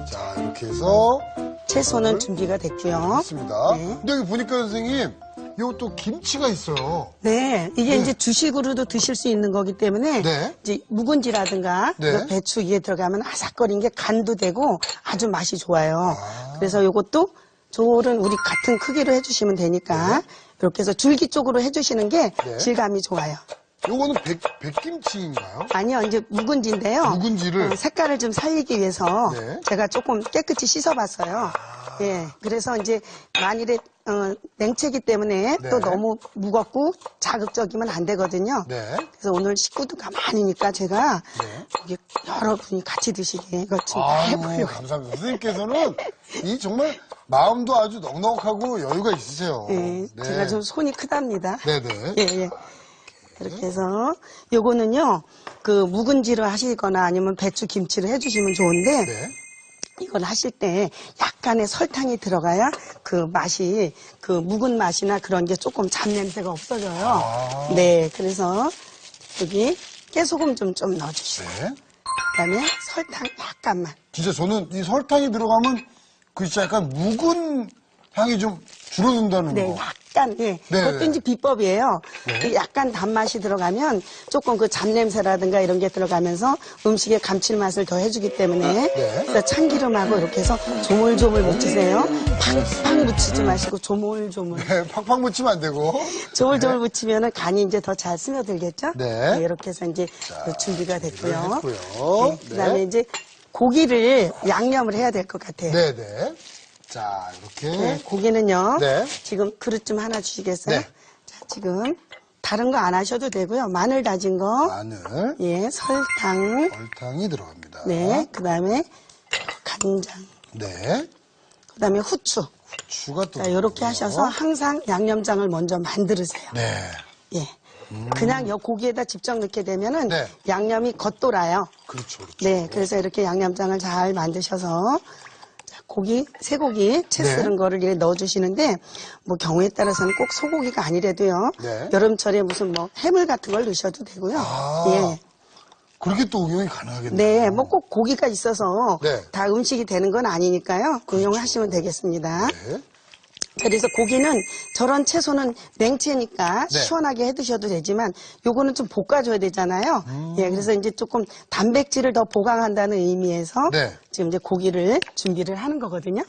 자, 이렇게 해서 채소는 준비가 됐고요. 했습니다. 네. 근데 여기 보니까 선생님, 요 또 김치가 있어요. 네, 이게 네. 이제 주식으로도 드실 수 있는 거기 때문에 네. 이제 묵은지라든가 네. 이거 배추 이에 들어가면 아삭거린 게 간도 되고 아주 맛이 좋아요. 그래서 이것도 저는 우리 같은 크기로 해주시면 되니까 이렇게 해서 줄기 쪽으로 해주시는 게 네. 질감이 좋아요. 요거는 백김치인가요? 아니요, 이제 묵은지인데요. 묵은지를? 색깔을 좀 살리기 위해서 네. 제가 조금 깨끗이 씻어봤어요. 예, 그래서 이제 만일에 냉채기 때문에 네. 또 너무 무겁고 자극적이면 안 되거든요. 네. 그래서 오늘 식구도가 많으니까 제가 네. 여기 여러분이 같이 드시게 이것 좀 아유, 해보려고. 감사합니다. 선생님께서는 이 정말 마음도 아주 넉넉하고 여유가 있으세요. 예, 네. 제가 좀 손이 크답니다. 네네. 예, 예. 이렇게 해서 요거는요, 그 묵은지를 하시거나 아니면 배추 김치를 해주시면 좋은데 네. 이걸 하실 때 약간의 설탕이 들어가야 그 맛이 그 묵은 맛이나 그런 게 조금 잡냄새가 없어져요. 아. 네, 그래서 여기 깨소금 좀 넣어주시고 네. 그다음에 설탕 약간만. 진짜 저는 이 설탕이 들어가면 그 진짜 약간 묵은 향이 좀 줄어든다는 네, 거. 약간, 예. 네, 그것도 네. 이제 비법이에요. 네. 그 약간 단맛이 들어가면 조금 그 잡냄새라든가 이런 게 들어가면서 음식의 감칠맛을 더 해주기 때문에. 네. 그래서 참기름하고 이렇게 해서 조물조물 묻히세요. 팡팡 묻히지 마시고 조물조물. 네, 팍팍 묻히면 안 되고. 조물조물 묻히면은 간이 이제 더 잘 스며들겠죠? 네. 이렇게 해서 이제 그 준비가 됐고요. 했고요. 그 다음에 이제 고기를 양념을 해야 될 것 같아요. 네네. 자, 이렇게. 네, 고기는요. 네. 지금 그릇 좀 하나 주시겠어요? 네. 자, 지금 다른 거 안 하셔도 되고요. 마늘 다진 거, 마늘, 예, 설탕, 설탕이 들어갑니다. 네, 그다음에 간장, 네. 그다음에 후추. 후추가 또. 자, 이렇게 들어가고요. 하셔서 항상 양념장을 먼저 만들으세요. 네. 예. 그냥 요 고기에다 직접 넣게 되면은 네. 양념이 겉돌아요. 그렇죠, 그렇죠. 네, 그래서 이렇게 양념장을 잘 만드셔서 자, 고기, 쇠고기 채 네. 썰은 거를 이렇게 넣어주시는데 뭐 경우에 따라서는 꼭 소고기가 아니라도요. 네. 여름철에 무슨 뭐 해물 같은 걸 넣으셔도 되고요. 아. 예. 그렇게 또 응용이 가능하겠네요. 네, 뭐 꼭 고기가 있어서 네. 다 음식이 되는 건 아니니까요. 응용하시면 되겠습니다. 네. 그래서 고기는 저런 채소는 냉채니까 네. 시원하게 해두셔도 되지만 요거는 좀 볶아줘야 되잖아요. 예, 그래서 이제 조금 단백질을 더 보강한다는 의미에서 네. 지금 이제 고기를 준비를 하는 거거든요.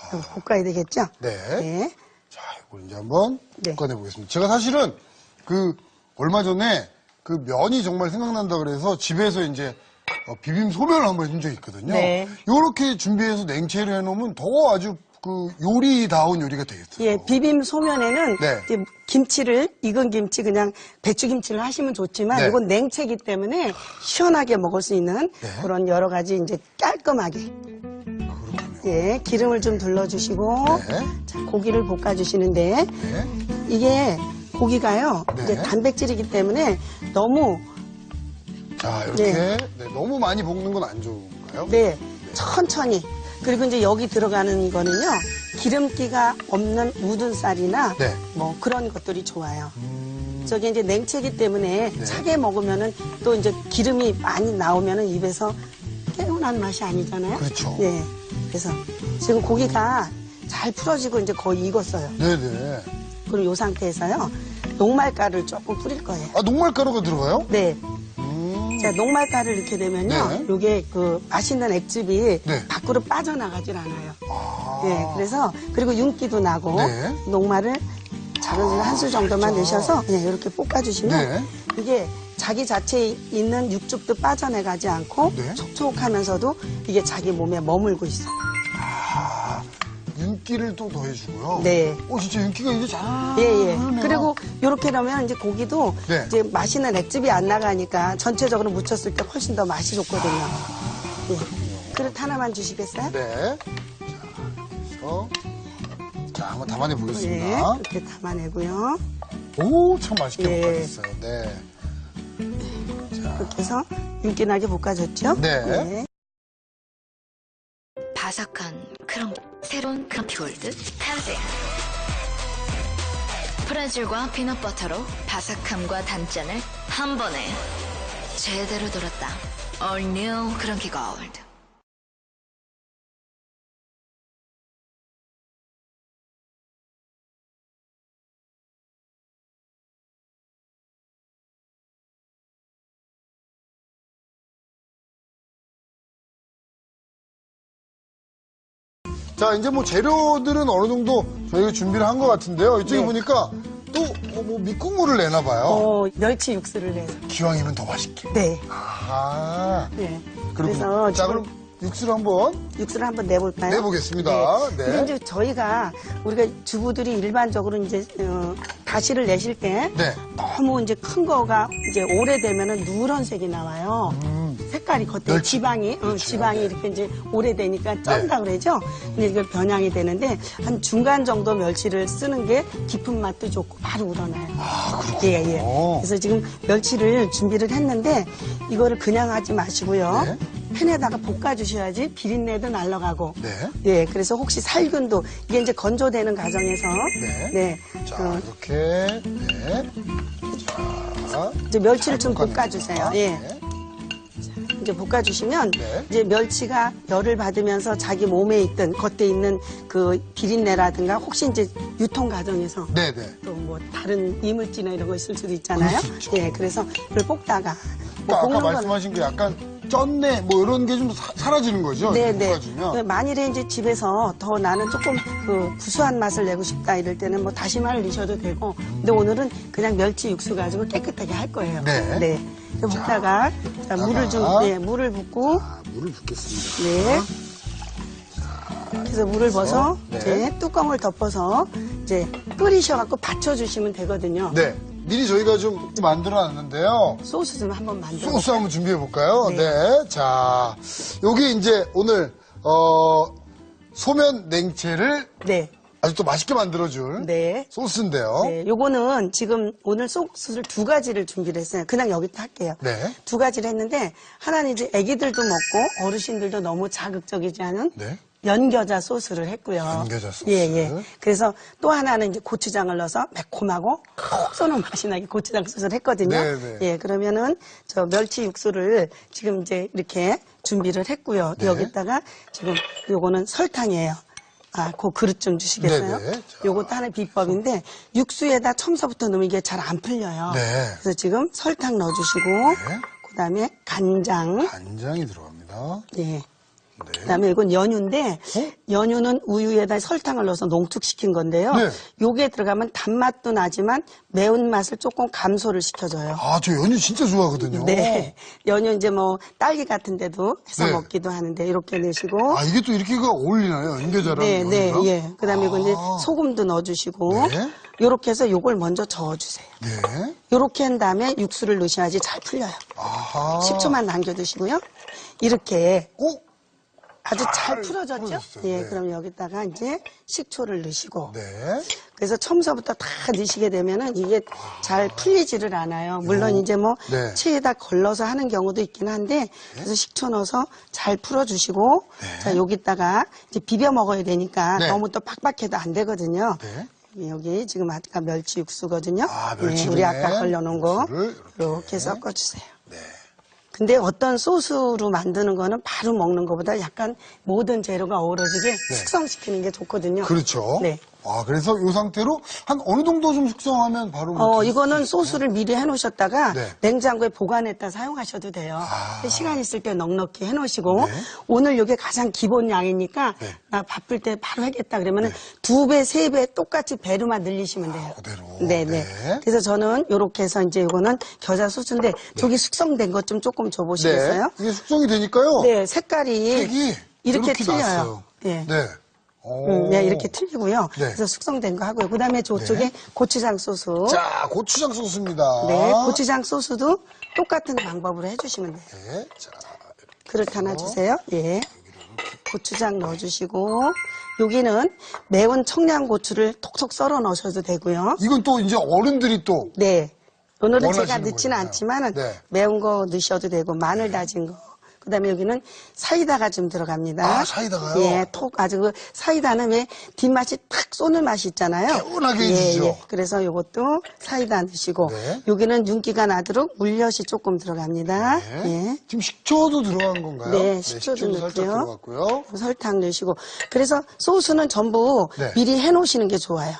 그럼 볶아야 되겠죠? 네. 네. 자, 이걸 이제 한번 네. 볶아내 보겠습니다. 제가 사실은 얼마 전에 그 면이 정말 생각난다 그래서 집에서 이제 비빔 소면을 한번 해준 적이 있거든요. 네. 요렇게 준비해서 냉채를 해놓으면 더 아주 그 요리다운 요리가 되겠어요. 예, 비빔 소면에는 네. 이제 김치를 익은 김치 그냥 배추김치를 하시면 좋지만 네. 이건 냉채기 때문에 시원하게 먹을 수 있는 네. 그런 여러 가지 이제 깔끔하게 그렇군요. 예, 기름을 좀 둘러주시고 네. 자, 고기를 볶아주시는데 네. 이게 고기가요 네. 이제 단백질이기 때문에 너무 자, 이렇게 네. 네, 너무 많이 볶는 건 안 좋은가요? 네, 천천히. 그리고 이제 여기 들어가는 거는요, 기름기가 없는 묻은 쌀이나 네. 뭐 그런 것들이 좋아요. 저게 이제 냉채기 때문에 네. 차게 먹으면은 또 이제 기름이 많이 나오면은 입에서 개운한 맛이 아니잖아요. 그렇죠. 네. 그래서 지금 고기가 잘 풀어지고 이제 거의 익었어요. 네네. 그리고 이 상태에서요, 녹말가루를 조금 뿌릴 거예요. 아, 녹말가루가 들어가요? 네. 자, 녹말가루를 넣게 되면요, 네. 요게 그 맛있는 액즙이 네. 밖으로 빠져나가질 않아요. 아. 네, 그래서 그리고 윤기도 나고 네. 녹말을 작은 한 술 정도만 넣으셔서 네, 이렇게 볶아주시면 네. 이게 자기 자체에 있는 육즙도 빠져나가지 않고 네. 촉촉하면서도 이게 자기 몸에 머물고 있어요. 아, 윤기를 또 더해주고요. 네. 진짜 윤기가 이제 잘. 예, 예. 흐르네요. 그리고 이렇게 넣으면 이제 고기도 네. 이제 맛있는 액즙이 안 나가니까 전체적으로 무쳤을 때 훨씬 더 맛이 좋거든요. 예. 그릇 하나만 주시겠어요? 네. 자, 그래서. 자, 한번 담아내 네, 보겠습니다. 이렇게 담아내고요. 오, 참 맛있게 예. 볶아졌어요. 네. 이렇게 해서 윤기나게 볶아줬죠? 네. 바삭한 크럼, 새로운 크럼피골드 탄생. 프레즐과 피넛버터로 바삭함과 단짠을 한 번에 제대로 돌았다. All New 크런키 골드. 자, 이제 뭐 재료들은 어느 정도 저희가 준비를 한 것 같은데요. 이쪽에 네. 보니까 또 뭐 밑국물을 내나 봐요. 멸치 육수를 내서. 기왕이면 더 맛있게. 네. 아, 네. 그렇군요. 그래서 자, 지금 그럼 육수를 한번 육수를 한번 내볼까요? 내보겠습니다. 네. 근데 이제 저희가 우리가 주부들이 일반적으로 이제 다시를 내실 때 네. 너무 이제 큰 거가 이제 오래되면은 누런색이 나와요. 색깔이 겉에 멸치. 지방이 지방이 네. 이렇게 이제 오래되니까 쩐다 그러죠. 근데 이게 변향이 되는데 한 중간 정도 멸치를 쓰는 게 깊은 맛도 좋고 바로 우러나요. 아, 그렇군요. 예, 예. 그래서 지금 멸치를 준비를 했는데 이거를 그냥 하지 마시고요. 네. 팬에다가 볶아주셔야지 비린내도 날아가고. 네. 예, 그래서 혹시 살균도 이게 이제 건조되는 과정에서 네. 자, 이렇게. 네. 자, 이제 멸치를 좀 볶아냅니다. 볶아주세요. 예. 네. 이제 볶아주시면 네. 이제 멸치가 열을 받으면서 자기 몸에 있던 겉에 있는 그 비린내라든가 혹시 이제 유통 과정에서 네네. 또 뭐 다른 이물질이나 이런 거 있을 수도 있잖아요. 그럴 수 있죠. 예, 그래서 그걸 볶다가 뭐 아까 볶는 건 말씀하신 게 약간 쩐내 뭐 이런 게 좀 사라지는 거죠? 네네. 볶아주면. 만일에 이제 집에서 더 나는 조금 그 구수한 맛을 내고 싶다 이럴 때는 뭐 다시마를 넣으셔도 되고, 근데 오늘은 그냥 멸치 육수 가지고 깨끗하게 할 거예요. 네. 그래서 볶다가 자, 물을 좀, 네, 물을 붓고, 자, 물을 붓겠습니다. 네. 그래서 물을 벗어 네. 이제 뚜껑을 덮어서 이제 끓이셔갖고 받쳐주시면 되거든요. 네. 미리 저희가 좀 만들어 놨는데요. 소스 좀 한번 만들어. 소스 한번 준비해 볼까요? 네. 네. 자, 여기 이제 오늘 소면 냉채를 네. 아주 또 맛있게 만들어줄 네. 소스인데요. 네, 요거는 지금 오늘 소스를 두 가지를 준비를 했어요. 그냥 여기다 할게요. 네. 두 가지를 했는데 하나는 이제 아기들도 먹고 어르신들도 너무 자극적이지 않은 네. 연겨자 소스를 했고요. 연겨자 소스. 예. 그래서 또 하나는 이제 고추장을 넣어서 매콤하고 콕 쏘는 맛이 나게 고추장 소스를 했거든요. 네네. 예, 그러면은 저 멸치 육수를 지금 이제 이렇게 준비를 했고요. 네. 여기다가 지금 요거는 설탕이에요. 그 그릇 좀 주시겠어요? 네네. 자. 요것도 하나의 비법인데 육수에다 첨서부터 넣으면 이게 잘 안 풀려요. 네. 그래서 지금 설탕 넣어주시고 네. 그다음에 간장, 간장이 들어갑니다. 예. 네. 그다음에 이건 연유인데 연유는 우유에다 설탕을 넣어서 농축시킨 건데요. 네. 요게 들어가면 단맛도 나지만 매운맛을 조금 감소를 시켜줘요. 저 연유 진짜 좋아하거든요. 네. 연유 이제 뭐 딸기 같은 데도 해서 네. 먹기도 하는데 이렇게 넣으시고 이게 또 이렇게가 어울리나요? 연겨자랑 네, 연유랑? 예. 그다음에 이거 이제 소금도 넣어주시고 네. 요렇게 해서 요걸 먼저 저어주세요. 네. 요렇게 한 다음에 육수를 넣으셔야지 잘 풀려요. 아하. 10초만 남겨두시고요. 이렇게 아주 잘 풀어졌죠? 풀어졌어요. 예, 네. 그럼 여기다가 이제 식초를 넣으시고. 네. 그래서 처음서부터 다 넣으시게 되면은 이게 잘 풀리지를 않아요. 물론 이제 뭐 네. 체에다 걸러서 하는 경우도 있긴 한데, 그래서 식초 넣어서 잘 풀어주시고, 네. 자, 여기다가 이제 비벼 먹어야 되니까 네. 너무 또 팍팍해도 안 되거든요. 네. 여기 지금 아까 멸치 육수거든요. 멸치 우리 아까 걸러놓은 거 육수를 이렇게 섞어주세요. 네. 근데 어떤 소스로 만드는 거는 바로 먹는 것보다 약간 모든 재료가 어우러지게 숙성시키는 게 좋거든요. 그렇죠. 네. 그래서 이 상태로 한 어느 정도 좀 숙성하면 바로 이거는 소스를 미리 해놓으셨다가 네. 냉장고에 보관했다 사용하셔도 돼요. 시간 있을 때 넉넉히 해놓으시고 네. 오늘 이게 가장 기본 양이니까 네. 나 바쁠 때 바로 하겠다 그러면 2배, 3배 똑같이 배로만 늘리시면 돼요. 그대로. 네네. 네. 그래서 저는 이렇게 해서 이제 이거는 겨자 소스인데 저기 숙성된 것 좀 조금 줘보시겠어요? 네. 이게 숙성이 되니까요. 네, 색깔이 색이 이렇게 틀려요. 났어요. 예. 네. 네, 이렇게 틀리고요. 네. 그래서 숙성된 거 하고요. 그 다음에 저쪽에 고추장 소스. 자, 고추장 소스입니다. 네, 고추장 소스도 똑같은 방법으로 해주시면 돼요. 네. 자, 그릇 하나 주세요. 예. 고추장 넣어주시고, 여기는 매운 청양고추를 톡톡 썰어 넣으셔도 되고요. 이건 또 이제 어른들이 또 네. 오늘은 원하시는 제가 넣지는 거잖아요. 않지만 네. 매운 거 넣으셔도 되고, 마늘 다진 거. 그 다음에 여기는 사이다가 좀 들어갑니다. 사이다가요? 예, 아주 그 사이다는 왜 뒷맛이 탁 쏘는 맛이 있잖아요. 개운하게 해주시죠. 그래서 이것도 사이다 넣으시고, 네. 여기는 윤기가 나도록 물엿이 조금 들어갑니다. 네. 예. 지금 식초도 들어간 건가요? 네, 식초도 살짝 넣고요. 들어갔고요. 설탕 넣으시고. 그래서 소스는 전부 네. 미리 해놓으시는 게 좋아요.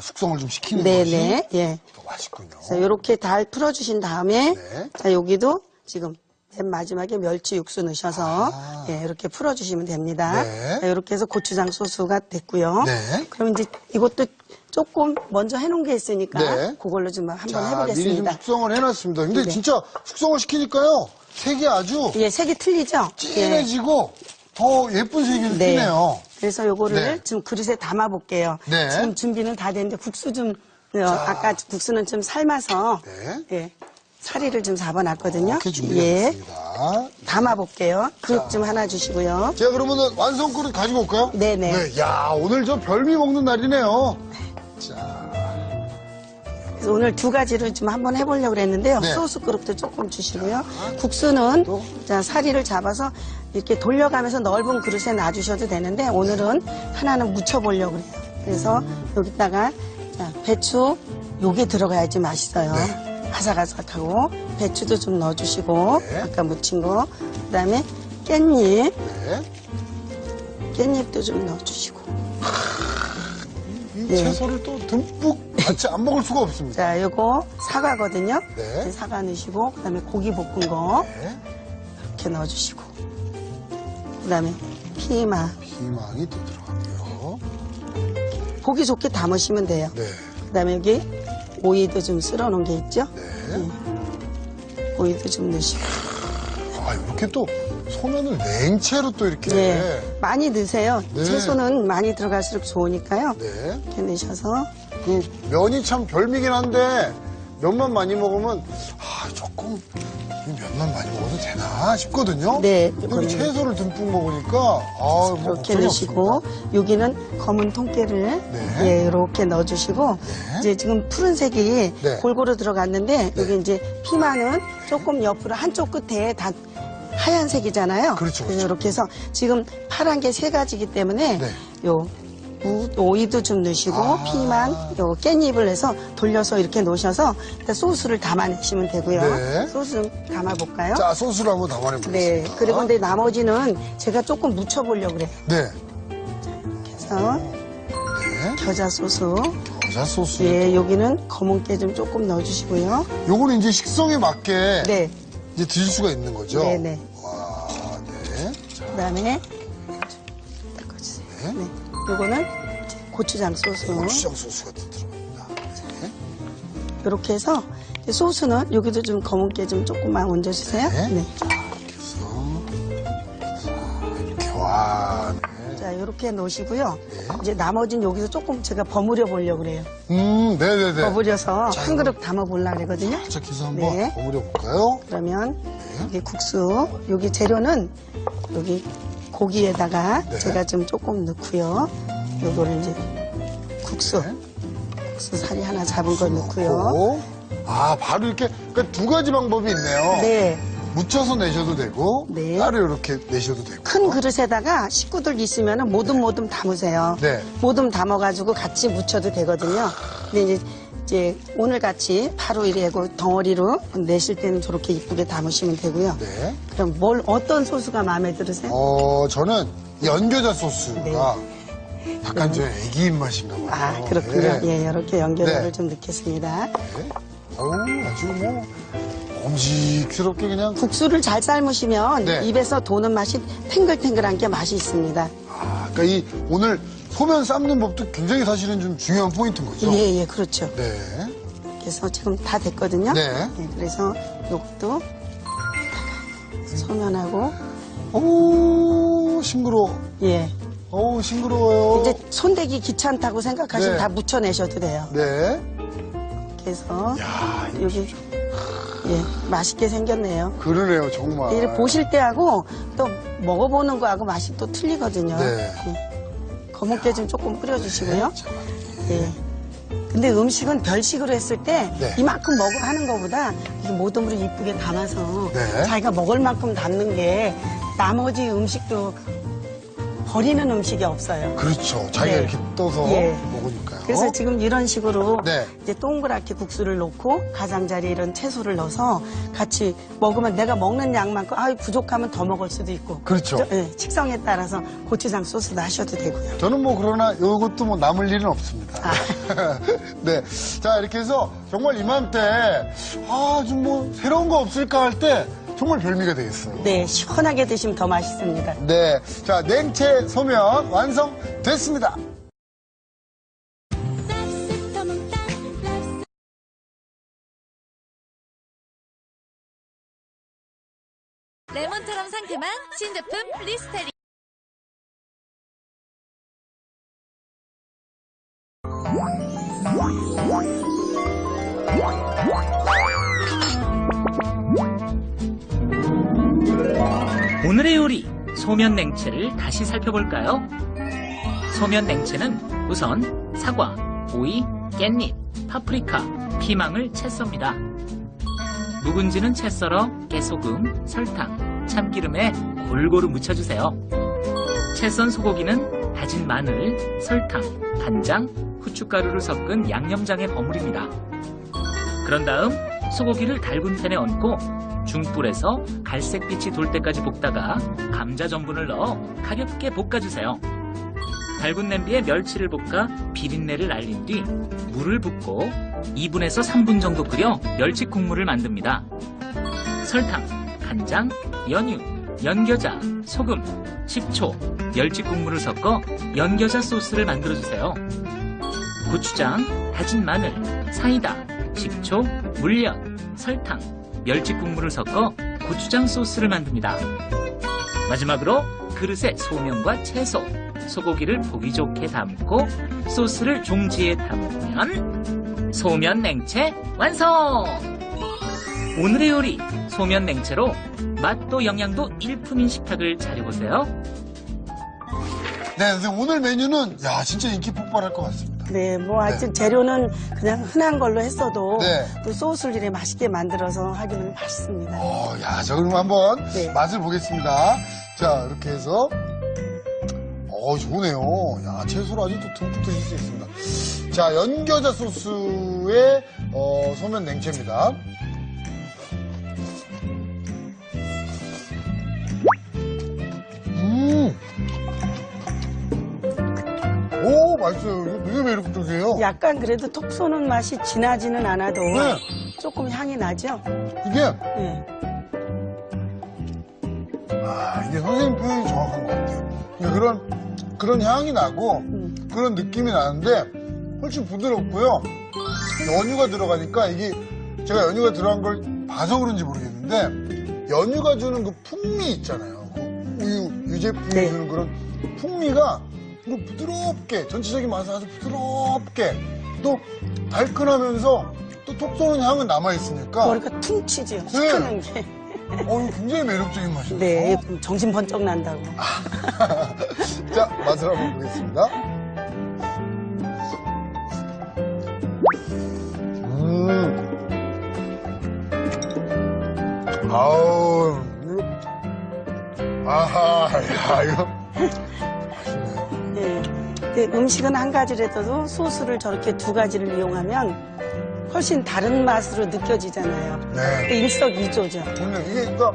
숙성을 좀 시키는 네네, 것이 예. 더 맛있군요. 그래서 이렇게 잘 풀어주신 다음에, 네. 자, 여기도 지금 맨 마지막에 멸치 육수 넣으셔서, 예, 이렇게 풀어주시면 됩니다. 네. 자, 이렇게 해서 고추장 소스가 됐고요. 네. 그럼 이제 이것도 조금 먼저 해놓은 게 있으니까, 네. 그걸로 좀 한번 자, 미리 좀 해보겠습니다. 숙성을 해놨습니다. 근데 네. 진짜 숙성을 시키니까요. 색이 아주 예, 색이 틀리죠? 예. 진해지고 더 예쁜 색이 네. 띠네요. 그래서 요거를 네. 지금 그릇에 담아 볼게요. 네. 지금 준비는 다 됐는데 국수 좀 아까 국수는 좀 삶아서 네. 예, 사리를 좀 잡아놨거든요. 이렇게 예, 준비했습니다. 담아 볼게요. 그릇 좀 하나 주시고요. 제가 그러면 완성 그릇 가지고 올까요? 네네. 네. 야, 오늘 저 별미 먹는 날이네요. 자, 그래서 오늘 두 가지를 좀 한번 해보려고 그랬는데요. 네. 소스 그릇도 조금 주시고요. 국수는 자, 사리를 잡아서 이렇게 돌려가면서 넓은 그릇에 놔주셔도 되는데 오늘은 하나는 무쳐보려고 그래요. 그래서 여기다가 자, 배추 요게 들어가야지 맛있어요. 네. 아삭아삭하고 배추도 좀 넣어주시고 네. 아까 무친 거 그다음에 깻잎 네. 깻잎도 좀 넣어주시고 이 네. 채소를 또 듬뿍 같이 안 먹을 수가 없습니다. 자 요거 사과거든요. 네. 사과 넣으시고 그다음에 고기 볶은 거 네. 이렇게 넣어주시고 그다음에 피망 피망이 또 들어가고요. 보기 좋게 담으시면 돼요. 네. 그다음에 여기 오이도 좀 쓸어놓은 게 있죠. 네. 오이도 좀 넣으시고 이렇게 또 소면을 냉채로 또 이렇게. 네. 많이 넣으세요. 네. 채소는 많이 들어갈수록 좋으니까요. 네. 이렇게 넣으셔서 그 면이 참 별미긴 한데 면만 많이 먹으면 조금 이 면만 많이 먹어도 되나 싶거든요. 네, 근데 이거는- 채소를 듬뿍 먹으니까 뭐 이렇게 걱정이 넣으시고 없습니다. 여기는 검은 통깨를 네. 예, 이렇게 넣어주시고 이제 지금 푸른색이 네. 골고루 들어갔는데 여기 이제 피망은 조금 옆으로 한쪽 끝에 다 하얀색이잖아요. 그렇죠, 그래서 그렇죠. 이렇게 해서 지금 파란 게 3가지이기 때문에 네. 요 오이도 좀 넣으시고 아. 피만 요 깻잎을 해서 돌려서 이렇게 놓으셔서 소스를 담아내시면 되고요. 네. 소스 좀 담아볼까요? 자, 소스를 한번 담아내보겠습니다. 네. 그리고 근데 나머지는 제가 조금 묻혀보려고 그래요. 네. 그래서 네. 겨자 소스. 겨자 소스. 예, 여기는 검은깨 좀 조금 넣어주시고요. 요거는 이제 식성에 맞게 네. 이제 드실 수가 있는 거죠? 네네. 와, 네. 자, 그다음에 닦아주세요. 네. 네. 요거는 고추장 소스. 고추장 소스가 들어갑니다. 네. 이렇게 해서 이제 소스는 여기도 좀 검은깨 좀 조금만 얹어주세요. 네. 네. 이렇게 해서. 자, 이렇게 와. 네. 자, 이렇게 놓으시고요. 네. 이제 나머지는 여기서 조금 제가 버무려 보려고 그래요. 네네네. 버무려서 자, 한 그릇 담아 보려고 그러거든요. 살짝 해서 한번 네. 버무려 볼까요? 그러면 네. 여기 국수, 여기 재료는 여기 고기에다가 네. 제가 좀 조금 넣고요. 요거를 이제 국수, 네. 국수 사리 하나 잡은 거 넣고요. 넣고. 아, 바로 이렇게, 그러니까 두 가지 방법이 있네요. 네. 묻혀서 내셔도 되고, 네. 따로 이렇게 내셔도 되고. 큰 그릇에다가 식구들 있으면 모듬모듬 담으세요. 네. 모듬 담아가지고 같이 무쳐도 되거든요. 근데 이제 오늘 같이 바로 이래고 덩어리로 내실 때는 저렇게 이쁘게 담으시면 되고요. 네. 그럼 어떤 소스가 마음에 들으세요? 저는 연겨자 소스가 네. 약간 저 애기 입맛인가 봐요. 아, 그렇군요. 네. 예, 이렇게 연결을 네. 좀 넣겠습니다. 네. 아주 뭐, 엄직스럽게 그냥. 국수를 잘 삶으시면 네. 입에서 도는 맛이 탱글탱글한 게 맛이 있습니다. 아, 그러니까 오늘 소면 삶는 법도 굉장히 사실은 좀 중요한 포인트인 거죠? 예, 예, 그렇죠. 네. 그래서 지금 다 됐거든요. 네. 예, 그래서 요것도 소면하고, 오, 싱그러워. 예. 어우, 싱그러워요. 이제 손대기 귀찮다고 생각하시면 네. 다 묻혀내셔도 돼요. 네. 그래서 야, 이거 여기 예 맛있게 생겼네요. 그러네요, 정말. 이를 보실 때하고 또 먹어보는 거하고 맛이 또 틀리거든요. 네. 예. 검은깨 좀 조금 뿌려주시고요. 자, 예. 근데 음식은 별식으로 했을 때 네. 이만큼 하는 것보다 이렇게 모듬으로 이쁘게 담아서 네. 자기가 먹을 만큼 담는 게 나머지 음식도 버리는 음식이 없어요. 그렇죠. 자기가 네. 이렇게 떠서 예. 먹으니까요. 그래서 지금 이런 식으로 네. 이제 동그랗게 국수를 넣고 가장자리 이런 채소를 넣어서 같이 먹으면 내가 먹는 양만큼 부족하면 더 먹을 수도 있고 그렇죠. 예, 식성에 따라서 고추장 소스도 하셔도 되고요. 저는 뭐 그러나 이것도 뭐 남을 일은 없습니다. 아. 네. 자, 이렇게 해서 정말 이맘때 좀 뭐 새로운 거 없을까 할 때 정말 별미가 되겠어요. 네, 시원하게 드시면 더 맛있습니다. 네. 자, 냉채 소면 완성됐습니다. 레몬처럼 상큼한 신제품 리스테린. 오늘의 요리 소면 냉채를 다시 살펴볼까요? 소면 냉채는 우선 사과, 오이, 깻잎, 파프리카, 피망을 채 썹니다. 묵은지는 채 썰어 깨소금, 설탕, 참기름에 골고루 묻혀주세요. 채 썬 소고기는 다진 마늘, 설탕, 간장, 후춧가루를 섞은 양념장에 버무립니다. 그런 다음 소고기를 달군 팬에 얹고 중불에서 갈색빛이 돌 때까지 볶다가 감자 전분을 넣어 가볍게 볶아주세요. 달군 냄비에 멸치를 볶아 비린내를 날린 뒤 물을 붓고 2분에서 3분 정도 끓여 멸치 국물을 만듭니다. 설탕, 간장, 연유, 연겨자, 소금, 식초, 멸치 국물을 섞어 연겨자 소스를 만들어주세요. 고추장, 다진 마늘, 사이다, 식초, 물엿, 설탕, 멸치 국물을 섞어 고추장 소스를 만듭니다. 마지막으로 그릇에 소면과 채소, 소고기를 보기 좋게 담고 소스를 종지에 담으면 소면 냉채 완성! 오늘의 요리 소면 냉채로 맛도 영양도 일품인 식탁을 차려보세요. 네, 선생님, 오늘 메뉴는 진짜 인기 폭발할 것 같습니다. 네, 뭐 아직 재료는 그냥 흔한 걸로 했어도 네. 또 소스를 이렇게 맛있게 만들어서 하기는 맛있습니다. 야, 자, 그럼 한번 네. 맛을 보겠습니다. 자, 이렇게 해서. 좋네요. 야, 채소를 아주 또 듬뿍 드실 수 있습니다. 자, 연겨자 소스의 소면 냉채입니다. 오, 맛있어요. 이거 되게 매력적이에요. 약간 그래도 톡 쏘는 맛이 진하지는 않아도 네. 조금 향이 나죠? 이게, 네. 이게 선생님 표현이 정확한 것 같아요. 그런 향이 나고, 그런 느낌이 나는데, 훨씬 부드럽고요. 연유가 들어가니까 이게, 제가 연유가 들어간 걸 봐서 그런지 모르겠는데, 연유가 주는 그 풍미 있잖아요. 그 유제품이 네. 주는 그런 풍미가, 이거 부드럽게, 전체적인 맛은 아주 부드럽게, 또 달큰하면서, 또 톡 쏘는 향은 남아있으니까, 머리가 퉁치죠. 시크는 게. 이거 굉장히 매력적인 맛이에요. 네, 그럼 정신 번쩍 난다고. 자, 맛을 한번 보겠습니다. 아우, 이거. 아하, 야, 이거. 맛있네요. 네. 근데 음식은 한 가지라도 소스를 저렇게 두 가지를 이용하면 훨씬 다른 맛으로 느껴지잖아요. 네. 일석이조죠. 오늘 이게, 그러니까,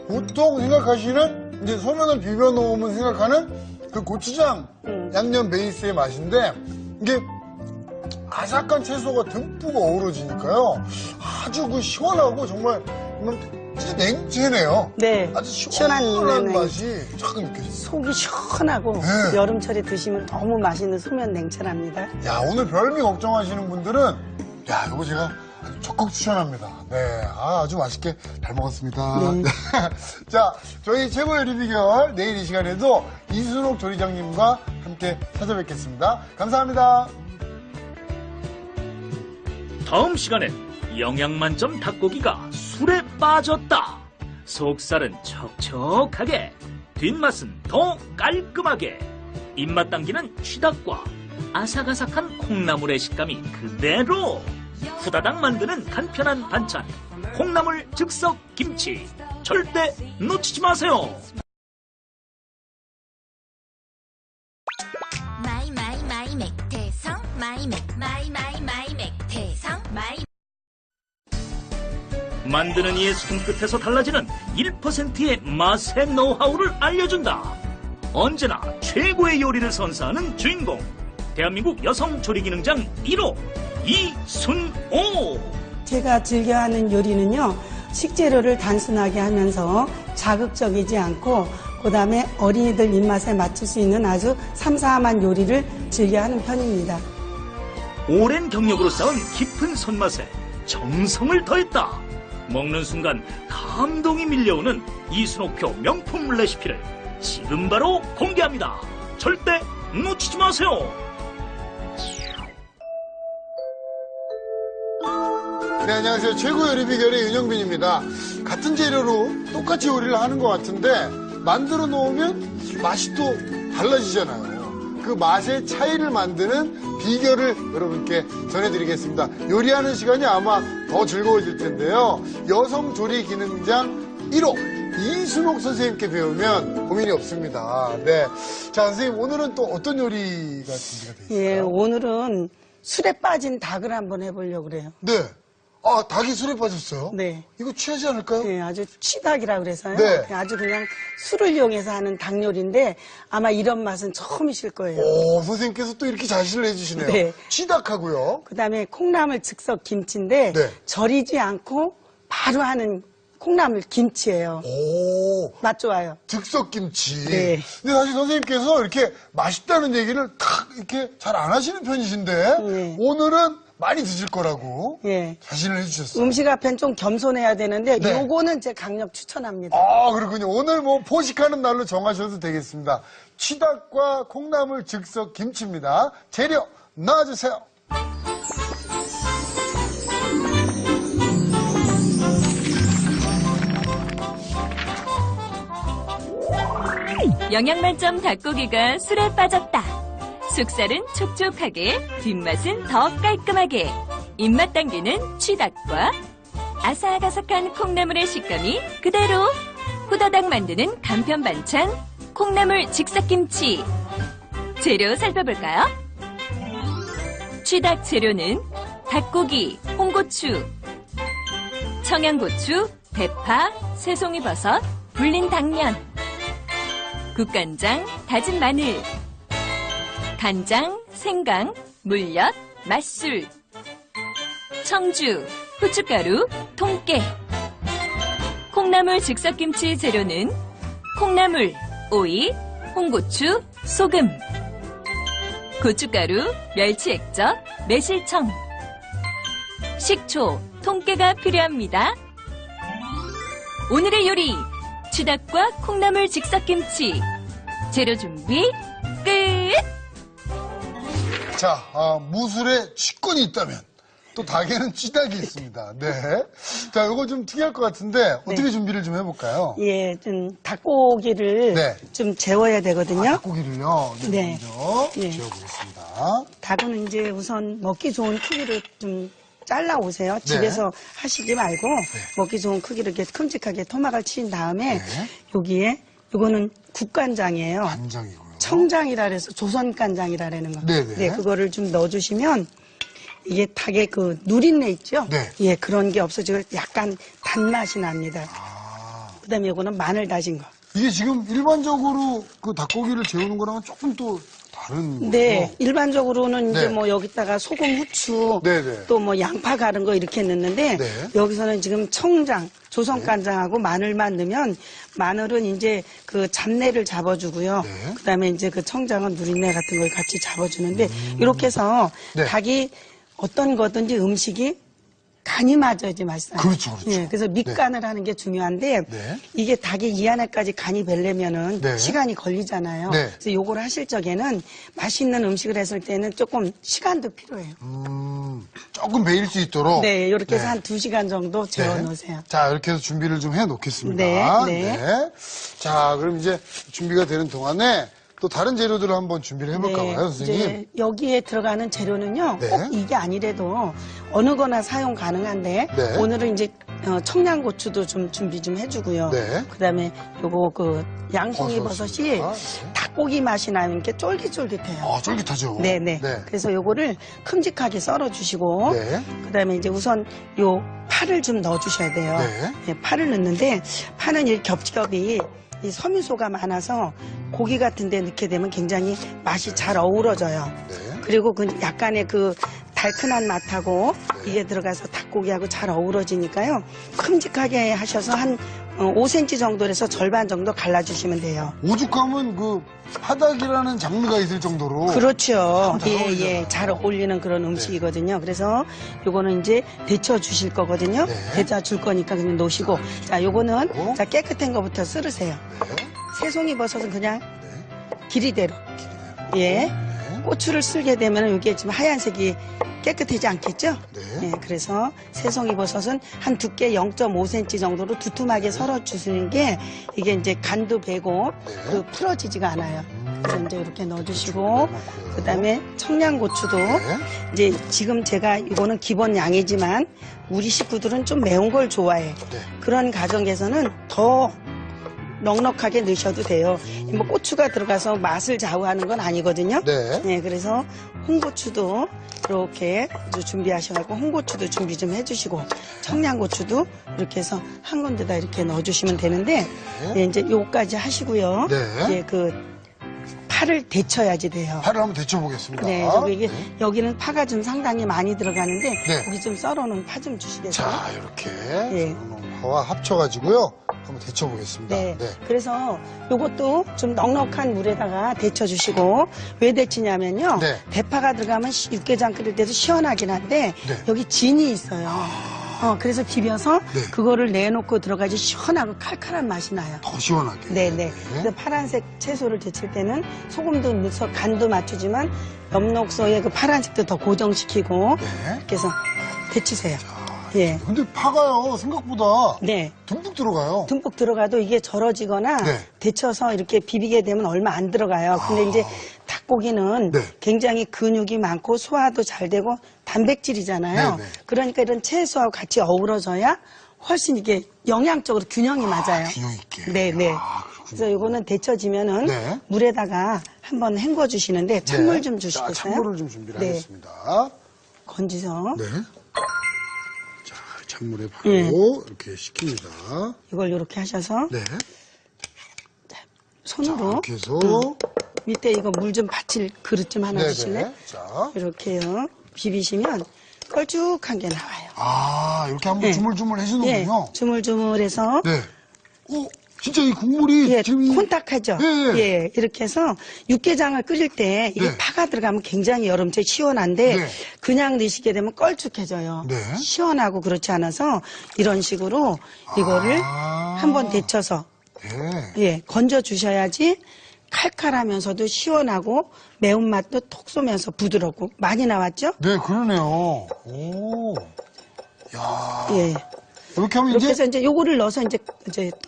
보통 생각하시는, 이제 소면을 비벼 놓으면 생각하는 그 고추장 양념 베이스의 맛인데, 이게 아삭한 채소가 듬뿍 어우러지니까요. 아주 그 시원하고 정말, 진짜 냉채네요. 네. 아주 시원한 시원한 네. 맛이 쫙 느껴져요. 속이 시원하고 네. 여름철에 드시면 너무 맛있는 소면 냉채랍니다. 야, 오늘 별미 걱정하시는 분들은, 야, 이거 제가 아주 적극 추천합니다. 네, 아주 맛있게 잘 먹었습니다. 네. 자, 저희 최고 요리 비결 내일 이 시간에도 이순옥 조리장님과 함께 찾아뵙겠습니다. 감사합니다. 다음 시간엔 영양 만점 닭고기가 술에 빠졌다. 속살은 촉촉하게, 뒷맛은 더 깔끔하게, 입맛 당기는 취닭과 아삭아삭한 콩나물의 식감이 그대로, 후다닥 만드는 간편한 반찬, 콩나물 즉석 김치. 절대 놓치지 마세요. 마이 마이 마이 맥태성 마이 맥 마이 마이 마이 맥태성 마이 만드는 이의 손끝에서 달라지는 1%의 맛의 노하우를 알려준다. 언제나 최고의 요리를 선사하는 주인공, 대한민국 여성 조리기능장 1호 이순옥. 제가 즐겨하는 요리는요, 식재료를 단순하게 하면서 자극적이지 않고 그다음에 어린이들 입맛에 맞출 수 있는 아주 삼삼한 요리를 즐겨하는 편입니다. 오랜 경력으로 쌓은 깊은 손맛에 정성을 더했다. 먹는 순간 감동이 밀려오는 이순옥표 명품 레시피를 지금 바로 공개합니다. 절대 놓치지 마세요. 네, 안녕하세요. 최고 요리 비결의 윤영빈입니다. 같은 재료로 똑같이 요리를 하는 것 같은데 만들어 놓으면 맛이 또 달라지잖아요. 그 맛의 차이를 만드는 비결을 여러분께 전해드리겠습니다. 요리하는 시간이 아마 더 즐거워질 텐데요. 여성 조리 기능장 1호 이순옥 선생님께 배우면 고민이 없습니다. 네, 자, 선생님 오늘은 또 어떤 요리가 준비가 되어 있어요? 예, 오늘은 술에 빠진 닭을 한번 해보려고 그래요. 네. 아, 닭이 술에 빠졌어요? 네. 이거 취하지 않을까요? 예, 아주 취닭이라 그래서요. 네. 아주 그냥 술을 이용해서 하는 닭 요리인데 아마 이런 맛은 처음이실 거예요. 오, 선생님께서 또 이렇게 자신을 해주시네요. 네. 취닭하고요. 그다음에 콩나물 즉석 김치인데 네. 절이지 않고 바로 하는 콩나물 김치예요. 오, 맛 좋아요. 즉석김치. 네. 근데 사실 선생님께서 이렇게 맛있다는 얘기를 탁 이렇게 잘 안 하시는 편이신데 네. 오늘은 많이 드실 거라고 예. 자신을 해주셨어요. 음식 앞엔 좀 겸손해야 되는데 네. 요거는 제 강력 추천합니다. 아, 그렇군요. 오늘 뭐 포식하는 날로 정하셔도 되겠습니다. 취닭과 콩나물 즉석 김치입니다. 재료 넣어주세요. 영양 만점 닭고기가 술에 빠졌다. 속살은 촉촉하게, 뒷맛은 더 깔끔하게. 입맛 당기는 취닭과 아삭아삭한 콩나물의 식감이 그대로. 후다닥 만드는 간편 반찬, 콩나물 즉석김치. 재료 살펴볼까요? 취닭 재료는 닭고기, 홍고추, 청양고추, 대파, 새송이버섯, 불린 당면, 국간장, 다진 마늘, 간장, 생강, 물엿, 맛술, 청주, 후춧가루, 통깨. 콩나물 즉석김치 재료는 콩나물, 오이, 홍고추, 소금, 고춧가루, 멸치액젓, 매실청, 식초, 통깨가 필요합니다. 오늘의 요리, 취닭과 콩나물 즉석김치. 재료 준비 끝! 자, 무술에 취권이 있다면 또 닭에는 쥐닭이 있습니다. 네. 자, 이거 좀 특이할 것 같은데 어떻게 준비를 좀 해볼까요? 예, 좀 닭고기를 네. 좀 재워야 되거든요. 닭고기를요. 네. 먼저 네. 재워보겠습니다. 닭은 이제 우선 먹기 좋은 크기로 좀 잘라 오세요. 네. 집에서 하시지 말고 먹기 좋은 크기로 이렇게 큼직하게 토막을 친 다음에 네. 여기에 이거는 국간장이에요. 간장이고요. 청장이라 그래서 조선간장이라는 거. 네네. 네, 그거를 좀 넣어주시면 이게 닭의 그 누린내 있죠? 네. 예, 그런 게 없어지고 약간 단맛이 납니다. 아, 그다음에 이거는 마늘 다진 거. 이게 지금 일반적으로 그 닭고기를 재우는 거랑은 조금 또 다른 거죠? 네, 일반적으로는 이제 네. 뭐 여기다가 소금, 후추, 네네. 또 뭐 양파 가른 거 이렇게 넣는데 네. 여기서는 지금 청장, 조선간장하고 마늘만 넣으면 마늘은 이제 그 잡내를 잡아주고요. 네. 그다음에 이제 그 청장은 누린내 같은 걸 같이 잡아주는데 이렇게 해서 네. 닭이 어떤 거든지 음식이 간이 맞아야지 맛있어요. 그렇죠, 그렇죠. 예, 그래서 밑간을 하는 게 중요한데 네. 이게 닭이 이 안에까지 간이 배려면은 네. 시간이 걸리잖아요. 네. 그래서 요거를 하실 적에는 맛있는 음식을 했을 때는 조금 시간도 필요해요. 조금 배일 수 있도록. 네, 이렇게 해서 네. 한 2시간 정도 재워 네. 놓으세요. 자, 이렇게 해서 준비를 좀 해 놓겠습니다. 네, 네. 자, 그럼 이제 준비가 되는 동안에 또 다른 재료들을 한번 준비를 해볼까 봐요, 선생님. 이제 여기에 들어가는 재료는요, 네. 꼭 이게 아니래도 어느 거나 사용 가능한데, 네. 오늘은 이제 청양고추도 좀 준비 좀 해주고요. 네. 그 다음에 요거 그 양송이 버섯이 네. 닭고기 맛이 나는 게 쫄깃쫄깃해요. 아, 쫄깃하죠? 네네. 네. 그래서 요거를 큼직하게 썰어주시고, 네. 그 다음에 이제 우선 요 파를 좀 넣어주셔야 돼요. 네. 네, 파를 넣는데, 파는 이 겹겹이 이 섬유소가 많아서 고기 같은 데 넣게 되면 굉장히 맛이 잘 어우러져요. 네. 그리고 그 약간의 그 달큰한 맛하고 이게 들어가서 닭고기하고 잘 어우러지니까요. 큼직하게 하셔서 한 5cm 정도에서 절반 정도 갈라주시면 돼요. 오죽하면 그 파닭이라는 장르가 있을 정도로. 그렇죠. 잘 예, 어울리잖아요. 예. 잘 어울리는 그런 음식이거든요. 그래서 요거는 이제 데쳐 주실 거거든요. 네. 데쳐 줄 거니까 그냥 놓으시고. 자, 요거는 그리고? 자, 깨끗한 거부터 썰으세요. 네. 새송이 버섯은 그냥 네. 길이대로. 예. 네. 고추를 쓸게 되면 이게 지금 하얀색이 깨끗하지 않겠죠? 네. 그래서 새송이 버섯은 한 두께 0.5cm 정도로 두툼하게 썰어 주시는 게 이게 이제 간도 배고 네. 그 풀어지지가 않아요. 그래서 이제 이렇게 넣어주시고 넣고요. 그다음에 청양고추도 네. 이제 지금 제가 이거는 기본 양이지만 우리 식구들은 좀 매운 걸 좋아해. 네. 그런 가정에서는 더 넉넉하게 넣으셔도 돼요. 뭐 고추가 들어가서 맛을 좌우하는 건 아니거든요. 네. 그래서 홍고추도 이렇게 준비하셔가지고 홍고추도 준비 좀 해주시고 청양고추도 이렇게 해서 한 군데다 이렇게 넣어주시면 되는데 네. 이제 요까지 하시고요. 네. 예, 그 파를 데쳐야지 돼요. 파를 한번 데쳐보겠습니다. 네, 여기는 파가 좀 상당히 많이 들어가는데 네. 여기 좀 썰어놓은 파 좀 주시겠어요? 자, 이렇게 예. 파와 합쳐가지고요. 한번 데쳐보겠습니다. 네. 그래서 요것도 좀 넉넉한 물에다가 데쳐주시고 왜 데치냐면요. 네. 대파가 들어가면 육개장 끓일 때도 시원하긴 한데 네. 여기 진이 있어요. 그래서 비벼서 네. 그거를 내놓고 들어가지 시원하고 칼칼한 맛이 나요. 더 시원하게. 네네. 근데 파란색 채소를 데칠 때는 소금도 넣어서 간도 맞추지만 엽록소의 그 파란색도 더 고정시키고 네. 이렇게 해서 데치세요. 자, 예. 근데 파가요, 생각보다 네. 듬뿍 들어가요. 듬뿍 들어가도 이게 절어지거나 네. 데쳐서 이렇게 비비게 되면 얼마 안 들어가요. 근데 이제 닭고기는 네. 굉장히 근육이 많고 소화도 잘 되고 단백질이잖아요. 네, 네. 그러니까 이런 채소하고 같이 어우러져야 훨씬 이게 영양적으로 균형이 맞아요. 균형 있게. 네, 네. 아, 그렇군요. 그래서 이거는 데쳐지면은 네. 물에다가 한번 헹궈 주시는데 찬물 좀 주시겠어요? 자, 찬물을 좀 준비를 네. 하겠습니다. 건지서 네. 자, 찬물에 바로 이렇게 식힙니다. 이걸 이렇게 하셔서 네. 손으로 이렇게 해서. 밑에 이거 물 좀 받칠 그릇 좀 하나 주실래요? 네네. 자. 이렇게요. 비비시면 걸쭉한 게 나와요. 아, 이렇게 한번 네. 주물주물 예, 해주는군요. 주물주물해서 네. 진짜 이 국물이 예, 지금. 혼탁하죠. 예, 예. 예, 이렇게 해서 육개장을 끓일 때 이게 네. 파가 들어가면 굉장히 여름철 시원한데 네. 그냥 넣으시게 되면 껄쭉해져요. 네. 시원하고 그렇지 않아서 이런 식으로 이거를 아. 한번 데쳐서 네. 예, 건져 주셔야지 칼칼하면서도 시원하고 매운맛도 톡 쏘면서 부드럽고 많이 나왔죠? 네, 그러네요. 오. 야. 예. 이렇게 하면 이렇게 이제. 해서 이제 요거를 넣어서 이제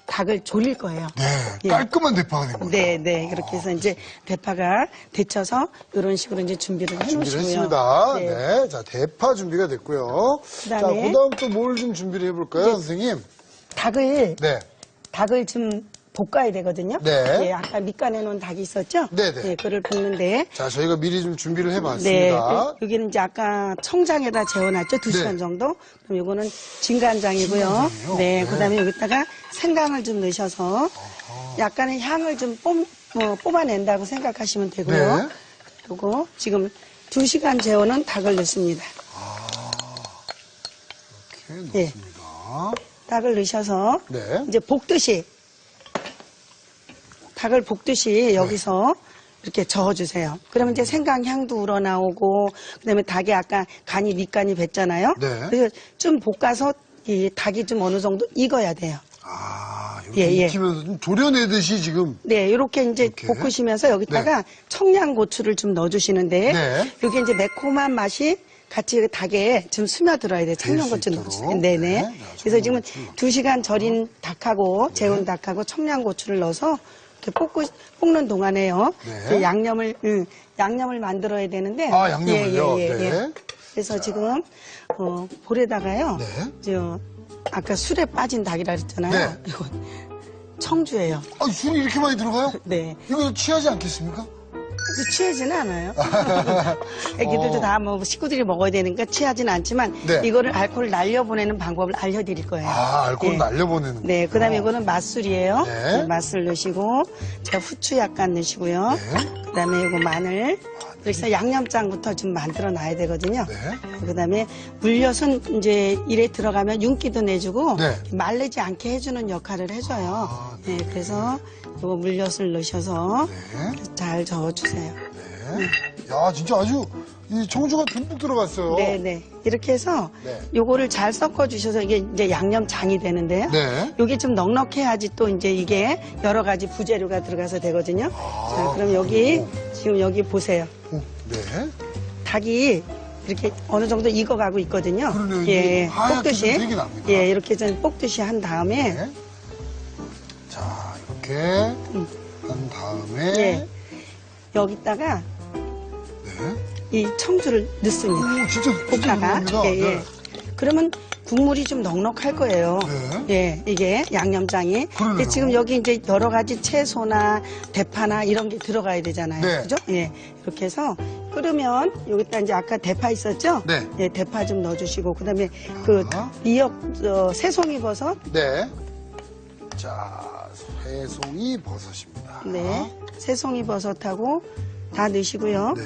닭을 졸일 거예요. 네. 예. 깔끔한 대파가 된 거예요. 네, 네. 그렇게 해서 이제 대파가 데쳐서 이런 식으로 이제 준비를 준비를 해놓으시고요. 했습니다. 네. 네. 자, 대파 준비가 됐고요. 자, 그다음에 그 다음 또 뭘 좀 준비를 해볼까요, 선생님? 닭을 좀 볶아야 되거든요. 네. 예, 아까 밑간에 놓은 닭이 있었죠? 네네. 예, 그걸 볶는데. 자, 저희가 미리 좀 준비를 네. 해봤습니다. 여기는 이제 아까 청장에다 재워놨죠? 2시간 네. 정도? 그럼 요거는 진간장이고요. 진간장이요? 네. 네. 그 다음에 여기다가 생강을 좀 넣으셔서 약간의 향을 좀 뽑아낸다고 생각하시면 되고요. 네. 그리고 지금 2시간 재워놓은 닭을 넣습니다. 이렇게 예. 넣습니다. 닭을 넣으셔서 네. 이제 닭을 볶듯이 여기서 이렇게 저어주세요. 그러면 이제 생강 향도 우러나오고 그다음에 닭이 아까 밑간이 뱄잖아요. 네. 그래서 좀 볶아서 이 닭이 좀 어느 정도 익어야 돼요. 아, 이렇게 예, 예. 익히면서 좀 졸여내듯이 지금. 네, 이렇게 이제 이렇게. 볶으시면서 여기다가 청양고추를 좀 넣어주시는데 네. 여기 이제 매콤한 맛이 같이 닭에 좀 스며들어야 돼요. 청양고추 있도록. 넣어주세요. 네네. 네. 그래서 지금 청양고추 2시간 절인 닭하고 재운 닭하고 청양고추를 넣어서 이렇게 볶는 동안에요. 네. 그 양념을 만들어야 되는데. 아, 양념을요? 예, 예, 예. 네. 그래서 지금 볼에다가요. 네. 아까 술에 빠진 닭이라 그랬잖아요. 네. 이거 청주예요. 아, 술이 이렇게 많이 들어가요? 네. 이거 취하지 않겠습니까? 취하지는 않아요. 애기들도 다 식구들이 먹어야 되니까 취하지는 않지만 네. 이거를 알코올 날려보내는 방법을 알려드릴 거예요. 아, 알코올 예. 날려보내는 네, 그 다음에 이거는 맛술이에요. 네. 네, 맛술 넣으시고, 제가 후추 약간 넣으시고요. 네. 그 다음에 이거 마늘. 이렇게 해서 양념장부터 좀 만들어 놔야 되거든요. 네. 그 다음에 물엿은 이제 일에 들어가면 윤기도 내주고, 네. 말리지 않게 해주는 역할을 해줘요. 아, 네. 그래서 이거 물엿을 넣으셔서 네. 잘 저어주세요. 네. 야, 진짜 아주 이 청주가 듬뿍 들어갔어요. 네네. 이렇게 해서 네. 요거를 잘 섞어주셔서 이게 이제 양념장이 되는데요. 네. 요게 좀 넉넉해야지 또 이제 이게 여러 가지 부재료가 들어가서 되거든요. 자, 그럼 여기, 지금 여기 보세요. 네. 닭이 이렇게 어느 정도 익어가고 있거든요. 그러네요. 이게 예, 하얗게 볶듯이. 좀 색이 납니다. 예, 이렇게 좀 볶듯이 한 다음에. 네. 자, 이렇게 한 다음에. 예, 여기다가 네. 이 청주를 넣습니다. 오, 진짜 볶다가. 궁금합니다. 예, 예. 네. 그러면 국물이 좀 넉넉할 거예요. 네. 예, 이게 양념장이. 그러네요. 근데 지금 여기 이제 여러 가지 채소나 대파나 이런 게 들어가야 되잖아요. 네. 그죠? 예. 이렇게 해서 끓으면 여기다 이제 아까 대파 있었죠? 네. 예, 대파 좀 넣어주시고 그다음에 그 미역 새송이 버섯. 네. 자, 새송이 버섯입니다. 네. 새송이 버섯하고 다 넣으시고요. 네.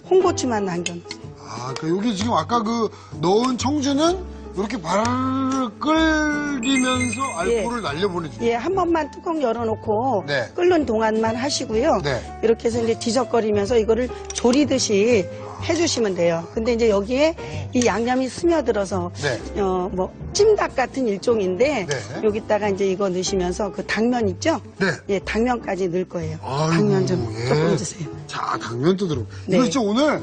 홍고추만 남겨놓으세요. 아, 그 여기 지금 아까 그 넣은 청주는 이렇게 바르르 끓이면서 알코올을 날려보내주는. 예, 한 번만 뚜껑 열어놓고 네. 끓는 동안만 하시고요. 네. 이렇게 해서 이제 뒤적거리면서 이거를 조리듯이 해주시면 돼요. 근데 이제 여기에 이 양념이 스며들어서 네. 찜닭 같은 일종인데 네. 여기다가 이제 이거 넣으시면서 그 당면 있죠? 네. 예, 당면까지 넣을 거예요. 아이고, 당면 좀 예. 조금 주세요. 자, 당면도 들어. 네. 이거 진짜 오늘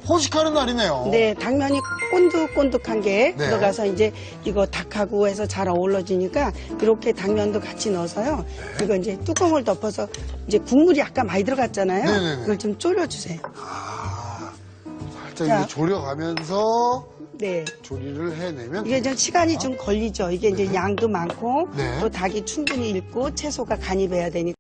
호식하는 날이네요. 네, 당면이 꼰득꼰득한 게 네. 들어가서 이제 이거 닭하고 해서 잘 어우러지니까 이렇게 당면도 같이 넣어서요. 네. 이거 이제 뚜껑을 덮어서 이제 국물이 아까 많이 들어갔잖아요. 네네네. 이걸 좀 졸여주세요. 살짝 자. 이제 졸여가면서 네. 조리를 해내면 이게 좀 시간이 좀 걸리죠. 이게 이제 양도 많고 네. 또 닭이 충분히 익고 채소가 간이 배야 되니까.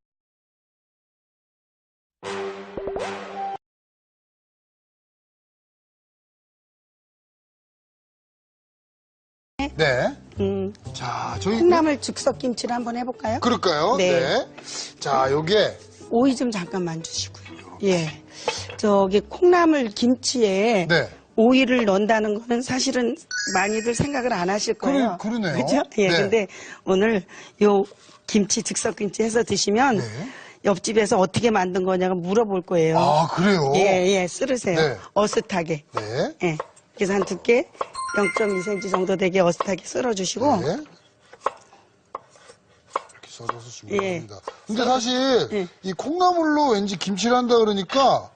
네. 음, 자, 저희 콩나물 즉석김치를 한번 해볼까요? 그럴까요? 네. 자, 요게 오이 좀 잠깐만 주시고요. 예. 저기 콩나물 김치에 네. 오이를 넣는다는 거는 사실은 많이들 생각을 안 하실 거예요. 그러네요. 그죠? 예. 네. 근데 오늘 요 김치 즉석김치 해서 드시면 네. 옆집에서 어떻게 만든 거냐고 물어볼 거예요. 아, 그래요? 예, 쓰르세요. 네. 어슷하게. 네. 예. 그래서 한 두께 0.2cm 정도 되게 어슷하게 썰어주시고. 네. 이렇게 썰어서 준비합니다. 예. 근데 사실 예. 이 콩나물로 왠지 김치를 한다 그러니까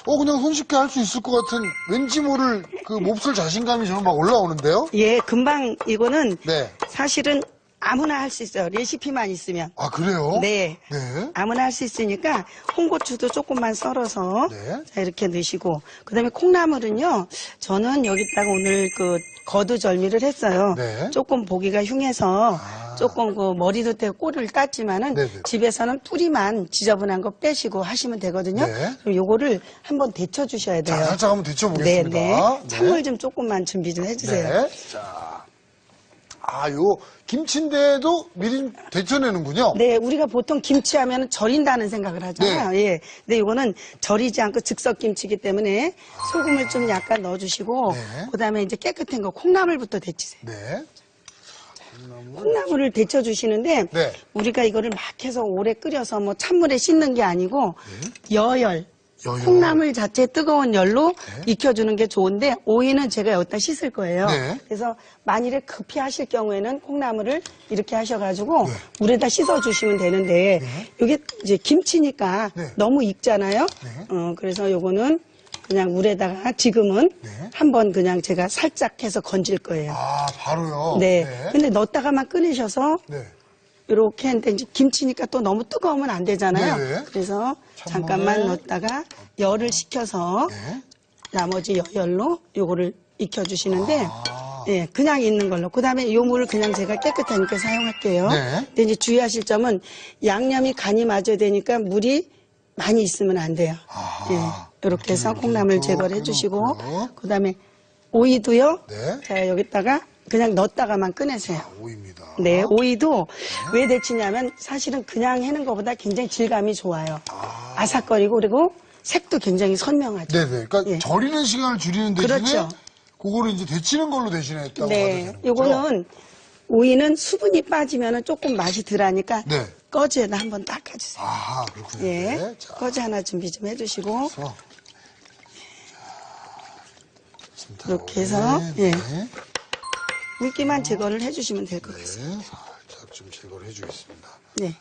그냥 손쉽게 할 수 있을 것 같은 왠지 모를 그 몹쓸 자신감이 저는 막 올라오는데요. 예, 금방 이거는 네. 사실은 아무나 할 수 있어요. 레시피만 있으면. 아, 그래요? 네. 네. 아무나 할 수 있으니까 홍고추도 조금만 썰어서 네. 자, 이렇게 넣으시고 그다음에 콩나물은요. 저는 여기다가 오늘 그 거두절미를 했어요. 네. 조금 보기가 흉해서 아. 조금 그 머리도 떼고 꼬리를 땄지만은 네네. 집에서는 집에서는 뿌리만 지저분한 거 빼시고 하시면 되거든요. 네. 그럼 요거를 한번 데쳐 주셔야 돼요. 자, 살짝 한번 데쳐보겠습니다. 네, 네. 찬물 좀 조금만 준비 좀 해주세요. 네. 자. 요 김치인데도 미리 데쳐내는군요. 네, 우리가 보통 김치하면 절인다는 생각을 하잖아요. 예. 근데 이거는 절이지 않고 즉석 김치이기 때문에 소금을 좀 약간 넣어주시고, 네. 그다음에 이제 깨끗한 거 콩나물부터 데치세요. 네. 콩나물을 데쳐주시는데, 네. 우리가 이거를 막 해서 오래 끓여서 뭐 찬물에 씻는 게 아니고, 여열. 여열. 콩나물 자체 뜨거운 열로 익혀주는 게 좋은데 오이는 제가 여기다 씻을 거예요. 네. 그래서 만일에 급히 하실 경우에는 콩나물을 이렇게 하셔가지고 네. 물에다 씻어주시면 되는데 이게 이제 김치니까 네. 너무 익잖아요. 네. 그래서 요거는 그냥 물에다가 지금은 네. 한번 그냥 제가 살짝 해서 건질 거예요. 아, 바로요? 네. 근데 넣었다가만 꺼내셔서 네. 이렇게 했는데 이제 김치니까 또 너무 뜨거우면 안 되잖아요. 네. 그래서 찬물에. 잠깐만 넣었다가 열을 식혀서 네. 나머지 여열로 요거를 익혀주시는데 아. 예, 그냥 있는 걸로. 그 다음에 요 물을 그냥 제가 깨끗하니까 사용할게요. 네. 근데 이제 주의하실 점은 양념이 간이 맞아야 되니까 물이 많이 있으면 안 돼요. 아. 예, 이렇게 해서 이렇게 콩나물 이렇게 제거를 해주시고 넣고요. 그 다음에 오이도요. 네. 자, 여기다가 그냥 넣었다가만 꺼내세요. 오입니다. 네, 오이도 왜 데치냐면 사실은 그냥 해는 것보다 굉장히 질감이 좋아요. 아삭거리고 그리고 색도 굉장히 선명하죠. 네네. 그러니까 예. 절이는 시간을 줄이는 대신에 그렇죠. 그거를 이제 데치는 걸로 대신했다고 네, 하면 되는 거죠? 요거는 오이는 수분이 빠지면 조금 맛이 덜하니까 네. 꺼지에다 한번 닦아주세요. 아, 그렇군요. 예, 네. 자, 꺼지 하나 준비 좀 해주시고 그래서 이렇게 해서 예, 네. 물기만 제거를 해주시면 될 것 같습니다. 네, 살짝 좀 제거를 해주겠습니다. 네.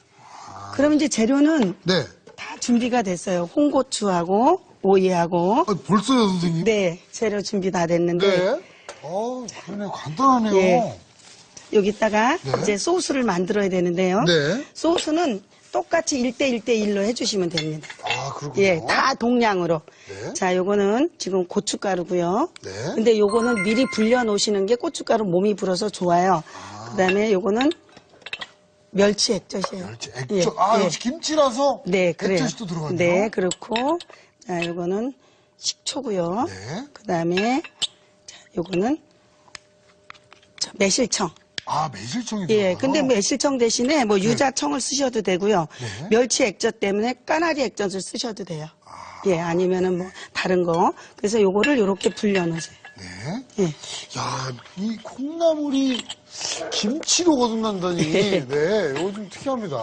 그럼 이제 재료는 네. 다 준비가 됐어요. 홍고추하고 오이하고 벌써요, 선생님? 네, 재료 준비 다 됐는데 네. 그러네요. 간단하네요. 예. 여기다가 네. 이제 소스를 만들어야 되는데요. 네. 소스는 똑같이 1대1대1로 해주시면 됩니다. 아, 그렇군요. 예, 다 동량으로. 네. 자, 요거는 지금 고춧가루고요. 네. 근데 요거는 미리 불려 놓으시는 게 고춧가루 몸이 불어서 좋아요. 그다음에 요거는 멸치 액젓이에요. 멸치, 액젓. 역시 김치라서 네, 그래요. 액젓이 또 들어가네요. 네, 그렇고 자, 요거는 식초고요. 네. 그다음에 자, 요거는 매실청. 아, 매실청이 예, 들어가요? 근데 매실청 대신에 뭐 유자청을 쓰셔도 되고요. 네. 멸치 액젓 때문에 까나리 액젓을 쓰셔도 돼요. 예, 아니면은 뭐 다른 거. 그래서 요거를 요렇게 불려 놓으세요. 네. 예. 야, 이 콩나물이 김치로 거듭난다니. 네, 이거 좀 특이합니다.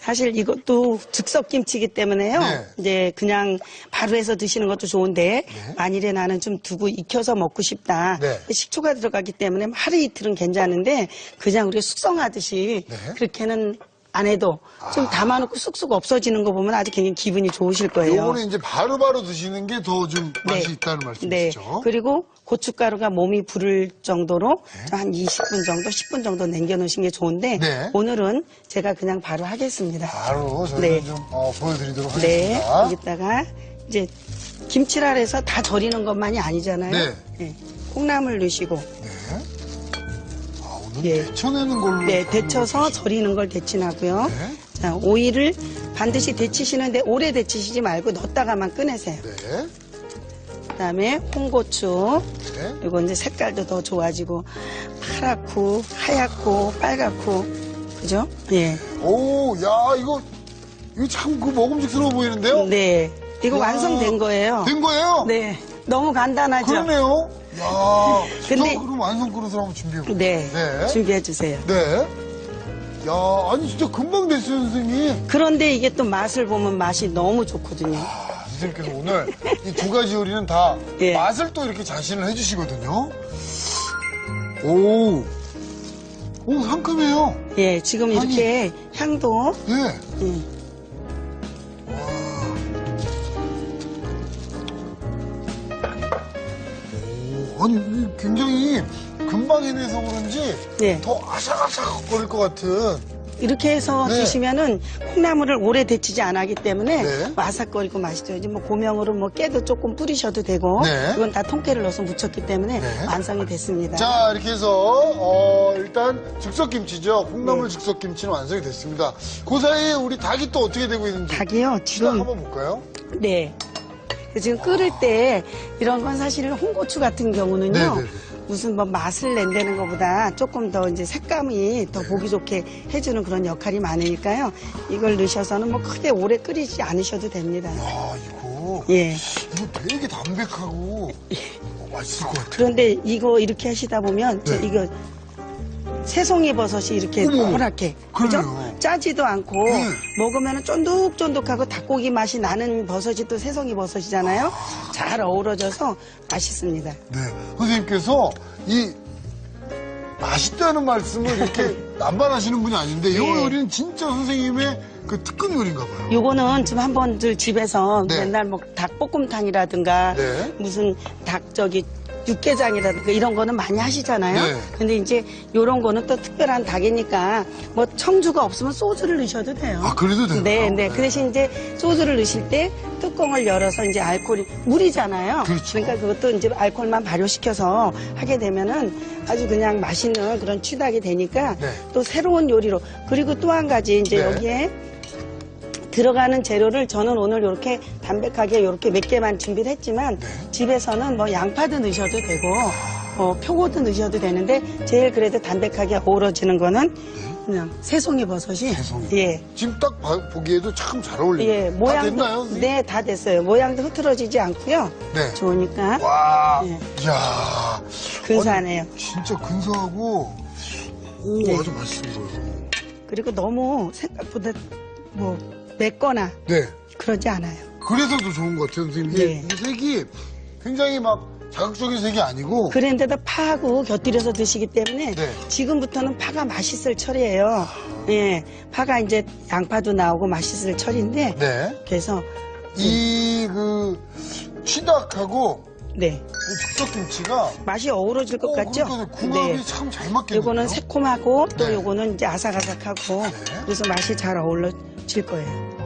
사실 이것도 즉석 김치이기 때문에요. 네. 이제 그냥 바로 해서 드시는 것도 좋은데 네. 만일에 나는 좀 두고 익혀서 먹고 싶다. 네. 식초가 들어가기 때문에 하루 이틀은 괜찮은데 그냥 우리 숙성하듯이 네. 그렇게는 해도 좀 담아놓고 쑥쑥 없어지는 거 보면 아주 굉장히 기분이 좋으실 거예요. 요거는 이제 바로바로 드시는 게 더 좀 맛이 있다는 말씀이시죠? 네. 그리고 고춧가루가 몸이 부를 정도로 한 20분 정도, 10분 정도 남겨놓으신 게 좋은데 네. 오늘은 제가 그냥 바로 하겠습니다. 바로 저희는 네. 좀 보여드리도록 네. 하겠습니다. 여기다가 이제 김치라 해서 다 절이는 것만이 아니잖아요. 네. 네. 콩나물 넣으시고 네. 오늘 예. 데쳐내는 걸로. 네, 데쳐서 절이는 걸 데치나고요. 네. 자, 오이를 반드시 데치시는데 오래 데치시지 말고 넣었다가만 꺼내세요. 네. 그다음에 홍고추. 네. 그리고 이제 색깔도 더 좋아지고 파랗고 하얗고 빨갛고 그죠? 예. 오, 야, 이거 참 그 먹음직스러워 보이는데요? 네. 이거 야. 완성된 거예요. 된 거예요? 네. 너무 간단하죠? 그러네요. 야, 근데- 저 그럼 완성 그릇을 한번 준비해볼게요. 네. 네. 준비해 주세요. 네. 야, 아니 진짜 금방 됐어요, 선생님. 그런데 이게 또 맛을 보면 맛이 너무 좋거든요. 선생님께서 오늘 이 두 가지 요리는 다 예. 맛을 또 이렇게 자신을 해주시거든요. 오, 상큼해요. 예, 지금 이렇게 향도 예. 예. 아니, 이 굉장히 금방 해내서 그런지 네. 더 아삭아삭 거릴 것 같은. 이렇게 해서 네. 드시면은 콩나물을 오래 데치지 않았기 때문에 네. 아삭거리고 맛있죠. 이제 뭐 고명으로 뭐 깨도 조금 뿌리셔도 되고 네. 이건 다 통깨를 넣어서 묻혔기 때문에 네. 완성이 됐습니다. 자, 이렇게 해서 일단 즉석김치죠. 콩나물 네. 즉석김치는 완성이 됐습니다. 그 사이에 우리 닭이 또 어떻게 되고 있는지 닭이요 시작 지금 한번 볼까요? 네. 지금 끓을 때 이런 건 사실 홍고추 같은 경우는요. 네네네. 무슨 뭐 맛을 낸다는 것보다 조금 더 이제 색감이 더 보기 좋게 해주는 그런 역할이 많으니까요. 이걸 넣으셔서는 뭐 크게 오래 끓이지 않으셔도 됩니다. 아, 이거 예. 이거 되게 담백하고 맛있을 것 같아요. 그런데 이거 이렇게 하시다 보면 네. 이거 새송이 버섯이 이렇게 어머, 허락해. 그죠? 그러네요. 짜지도 않고 먹으면 쫀득쫀득하고 닭고기 맛이 나는 버섯이 또 새송이 버섯이잖아요. 잘 어우러져서 맛있습니다. 네, 선생님께서 이 맛있다는 말씀을 이렇게 남발하시는 분이 아닌데 이 네. 요리는 진짜 선생님의 그 특급 요리인가 봐요. 요거는 좀 한번들 집에서 네. 맨날 뭐 닭볶음탕이라든가 네. 무슨 육개장이라든가 이런 거는 많이 하시잖아요. 네. 근데 이제 요런 거는 또 특별한 닭이니까 뭐 청주가 없으면 소주를 넣으셔도 돼요. 아, 그래도 되나요? 네, 네. 그 대신 이제 소주를 넣으실 때 뚜껑을 열어서 이제 알코올이 물이잖아요. 그렇죠. 러니까 그것도 이제 알코올만 발효시켜서 하게 되면은 아주 그냥 맛있는 그런 취닭이 되니까 네. 또 새로운 요리로 그리고 또 한 가지 이제 네. 여기에 들어가는 재료를 저는 오늘 이렇게 담백하게 이렇게 몇 개만 준비를 했지만 네. 집에서는 뭐 양파도 넣으셔도 되고 표고도 넣으셔도 되는데 제일 그래도 담백하게 어우러지는 거는 그냥 새송이 버섯이 새송이. 예. 지금 딱 보기에도 참 잘 어울리네요. 예, 다 모양도 됐나요, 선생님? 네, 다 됐어요. 모양도 흐트러지지 않고요. 네. 좋으니까 와, 예. 이야. 근사하네요. 아니, 진짜 근사하고 오, 네. 아주 맛있어 보여요. 그리고 너무 생각보다 뭐 맵거나 네. 그러지 않아요. 그래서 더 좋은 것 같아요, 선생님. 네. 이 색이 굉장히 막 자극적인 색이 아니고 그런데다 파하고 곁들여서 드시기 때문에 네. 지금부터는 파가 맛있을 철이에요. 예, 파가 이제 양파도 나오고 맛있을 철인데 네. 그래서 이 그 취닭하고 네 이 즉석김치가 맛이 어우러질 것 같죠? 그러니까 궁합이 참 잘 맞겠네요. 요거는 새콤하고 또 네. 요거는 이제 아삭아삭하고 네. 그래서 맛이 잘 어우러질 거예요.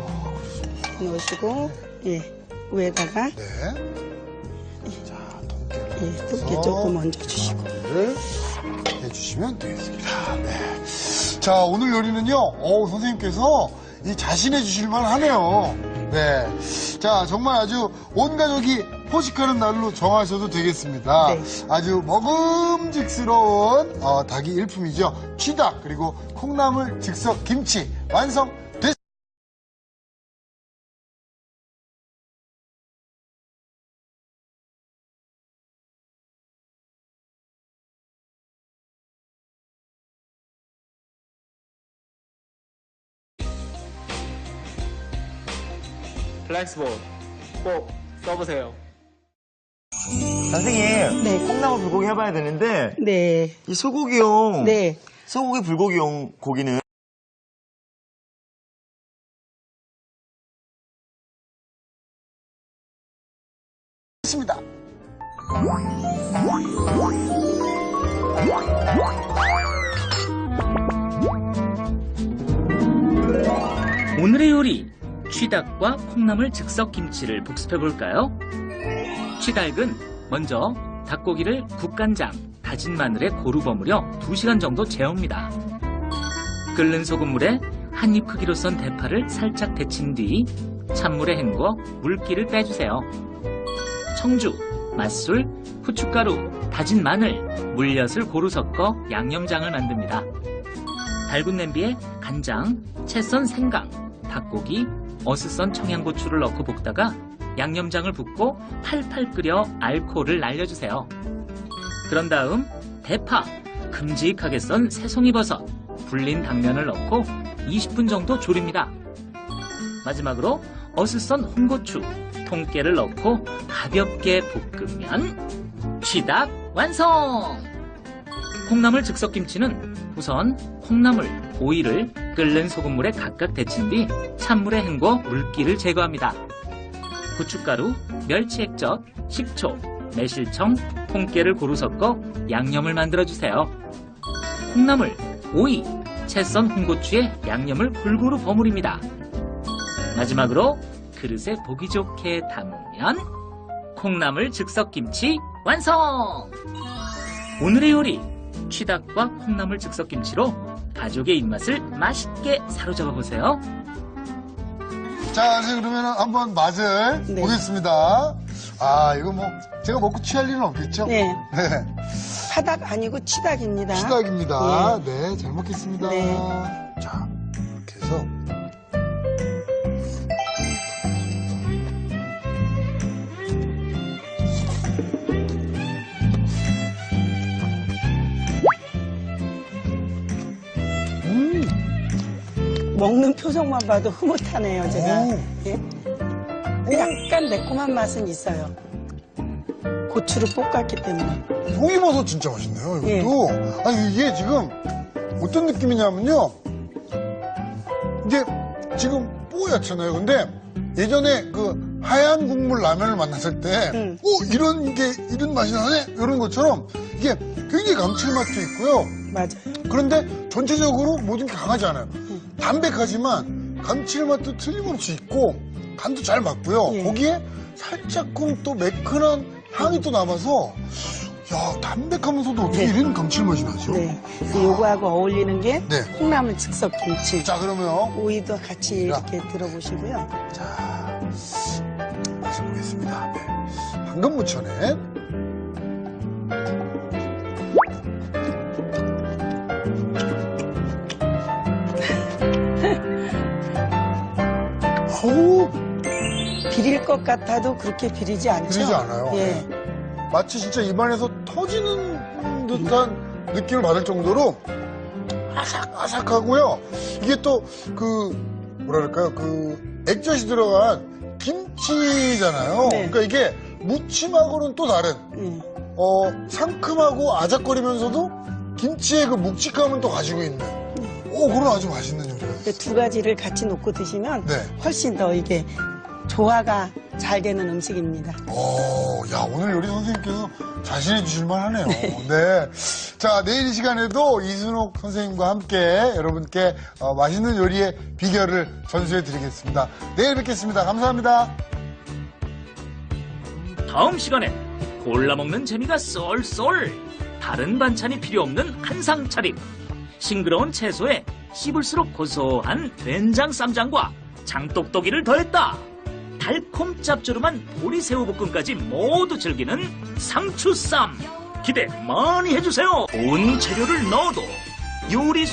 넣으시고 예 위에다가 네. 자, 통깨를 예, 통깨 조금 얹어주시고 를 해주시면 되겠습니다. 네. 자, 오늘 요리는요, 선생님께서 이 자신해 주실만 하네요. 네. 자, 정말 아주 온 가족이 포식하는 날로 정하셔도 되겠습니다. 네. 아주 먹음직스러운 닭이 일품이죠. 취닭, 그리고 콩나물 즉석 김치 완성됐습니다. 플렉스볼 꼭 써보세요. 선생님, 네. 콩나물 불고기 해봐야 되는데 네 이 소고기용 네. 소고기 불고기용 고기는 하겠습니다. 오늘의 요리, 취닭과 콩나물 즉석김치를 복습해볼까요? 취닭은 먼저 닭고기를 국간장, 다진 마늘에 고루 버무려 2시간 정도 재웁니다. 끓는 소금물에 한 입 크기로 썬 대파를 살짝 데친 뒤 찬물에 헹궈 물기를 빼주세요. 청주, 맛술, 후춧가루, 다진 마늘, 물엿을 고루 섞어 양념장을 만듭니다. 달군 냄비에 간장, 채 썬 생강, 닭고기, 어슷 썬 청양고추를 넣고 볶다가 양념장을 붓고 팔팔 끓여 알코올을 날려주세요. 그런 다음 대파, 큼직하게 썬 새송이버섯, 불린 당면을 넣고 20분 정도 졸입니다. 마지막으로 어슷 썬 홍고추, 통깨를 넣고 가볍게 볶으면 취닭 완성! 콩나물 즉석김치는 우선 콩나물, 오이를 끓는 소금물에 각각 데친 뒤 찬물에 헹궈 물기를 제거합니다. 고춧가루, 멸치액젓, 식초, 매실청, 통깨를 고루 섞어 양념을 만들어주세요. 콩나물, 오이, 채 썬 홍고추에 양념을 골고루 버무립니다. 마지막으로 그릇에 보기 좋게 담으면 콩나물 즉석김치 완성! 오늘의 요리, 취닭과 콩나물 즉석김치로 가족의 입맛을 맛있게 사로잡아 보세요. 자, 이제 그러면 한번 맛을 네. 보겠습니다. 아, 이거 뭐 제가 먹고 취할 일은 없겠죠? 네. 네. 파닭 아니고 취닭입니다. 취닭입니다. 예. 네, 잘 먹겠습니다. 네. 자, 이렇게 해서. 먹는 표정만 봐도 흐뭇하네요, 제가. 오. 예. 약간 매콤한 맛은 있어요. 고추를 볶았기 때문에. 송이버섯 진짜 맛있네요, 이것도. 예. 아니, 이게 지금 어떤 느낌이냐면요. 이게 지금 뽀얗잖아요. 근데 예전에 그 하얀 국물 라면을 만났을 때, 이런 맛이 나네? 이런 것처럼 이게 굉장히 감칠맛도 있고요. 맞아요. 그런데 전체적으로 모든 게 강하지 않아요. 담백하지만 감칠맛도 틀림없이 있고 간도 잘 맞고요. 예. 거기에 살짝쿵 또 매끈한 향이 또 남아서 야, 담백하면서도 어떻게 이런 감칠맛이 나죠? 네. 요거하고 어울리는 게 네. 콩나물 즉석김치. 자, 그러면 오이도 같이 이렇게 들어보시고요. 자, 맛을 보겠습니다. 네. 방금 무쳐낸 어우, 비릴 것 같아도 그렇게 비리지 않죠? 비리지 않아요. 예. 마치 진짜 입안에서 터지는 듯한 느낌을 받을 정도로 아삭아삭하고요. 이게 또 뭐랄까요, 액젓이 들어간 김치잖아요. 네. 그러니까 이게 무침하고는 또 다른, 상큼하고 아작거리면서도 김치의 그 묵직함을 또 가지고 있는, 그런 아주 맛있는 요리가 그 두 가지를 같이 놓고 드시면 네. 훨씬 더 이게 조화가 잘 되는 음식입니다. 야, 오늘 요리 선생님께서 자신해 주실만 하네요. 네. 자, 내일 이 시간에도 이순옥 선생님과 함께 여러분께 맛있는 요리의 비결을 전수해 드리겠습니다. 내일 뵙겠습니다. 감사합니다. 다음 시간엔 골라 먹는 재미가 쏠쏠! 다른 반찬이 필요 없는 한상 차림. 싱그러운 채소에 씹을수록 고소한 된장 쌈장과 장똑똑이를 더했다. 달콤 짭조름한 보리새우볶음까지 모두 즐기는 상추쌈. 기대 많이 해주세요. 온 재료를 넣어도 요리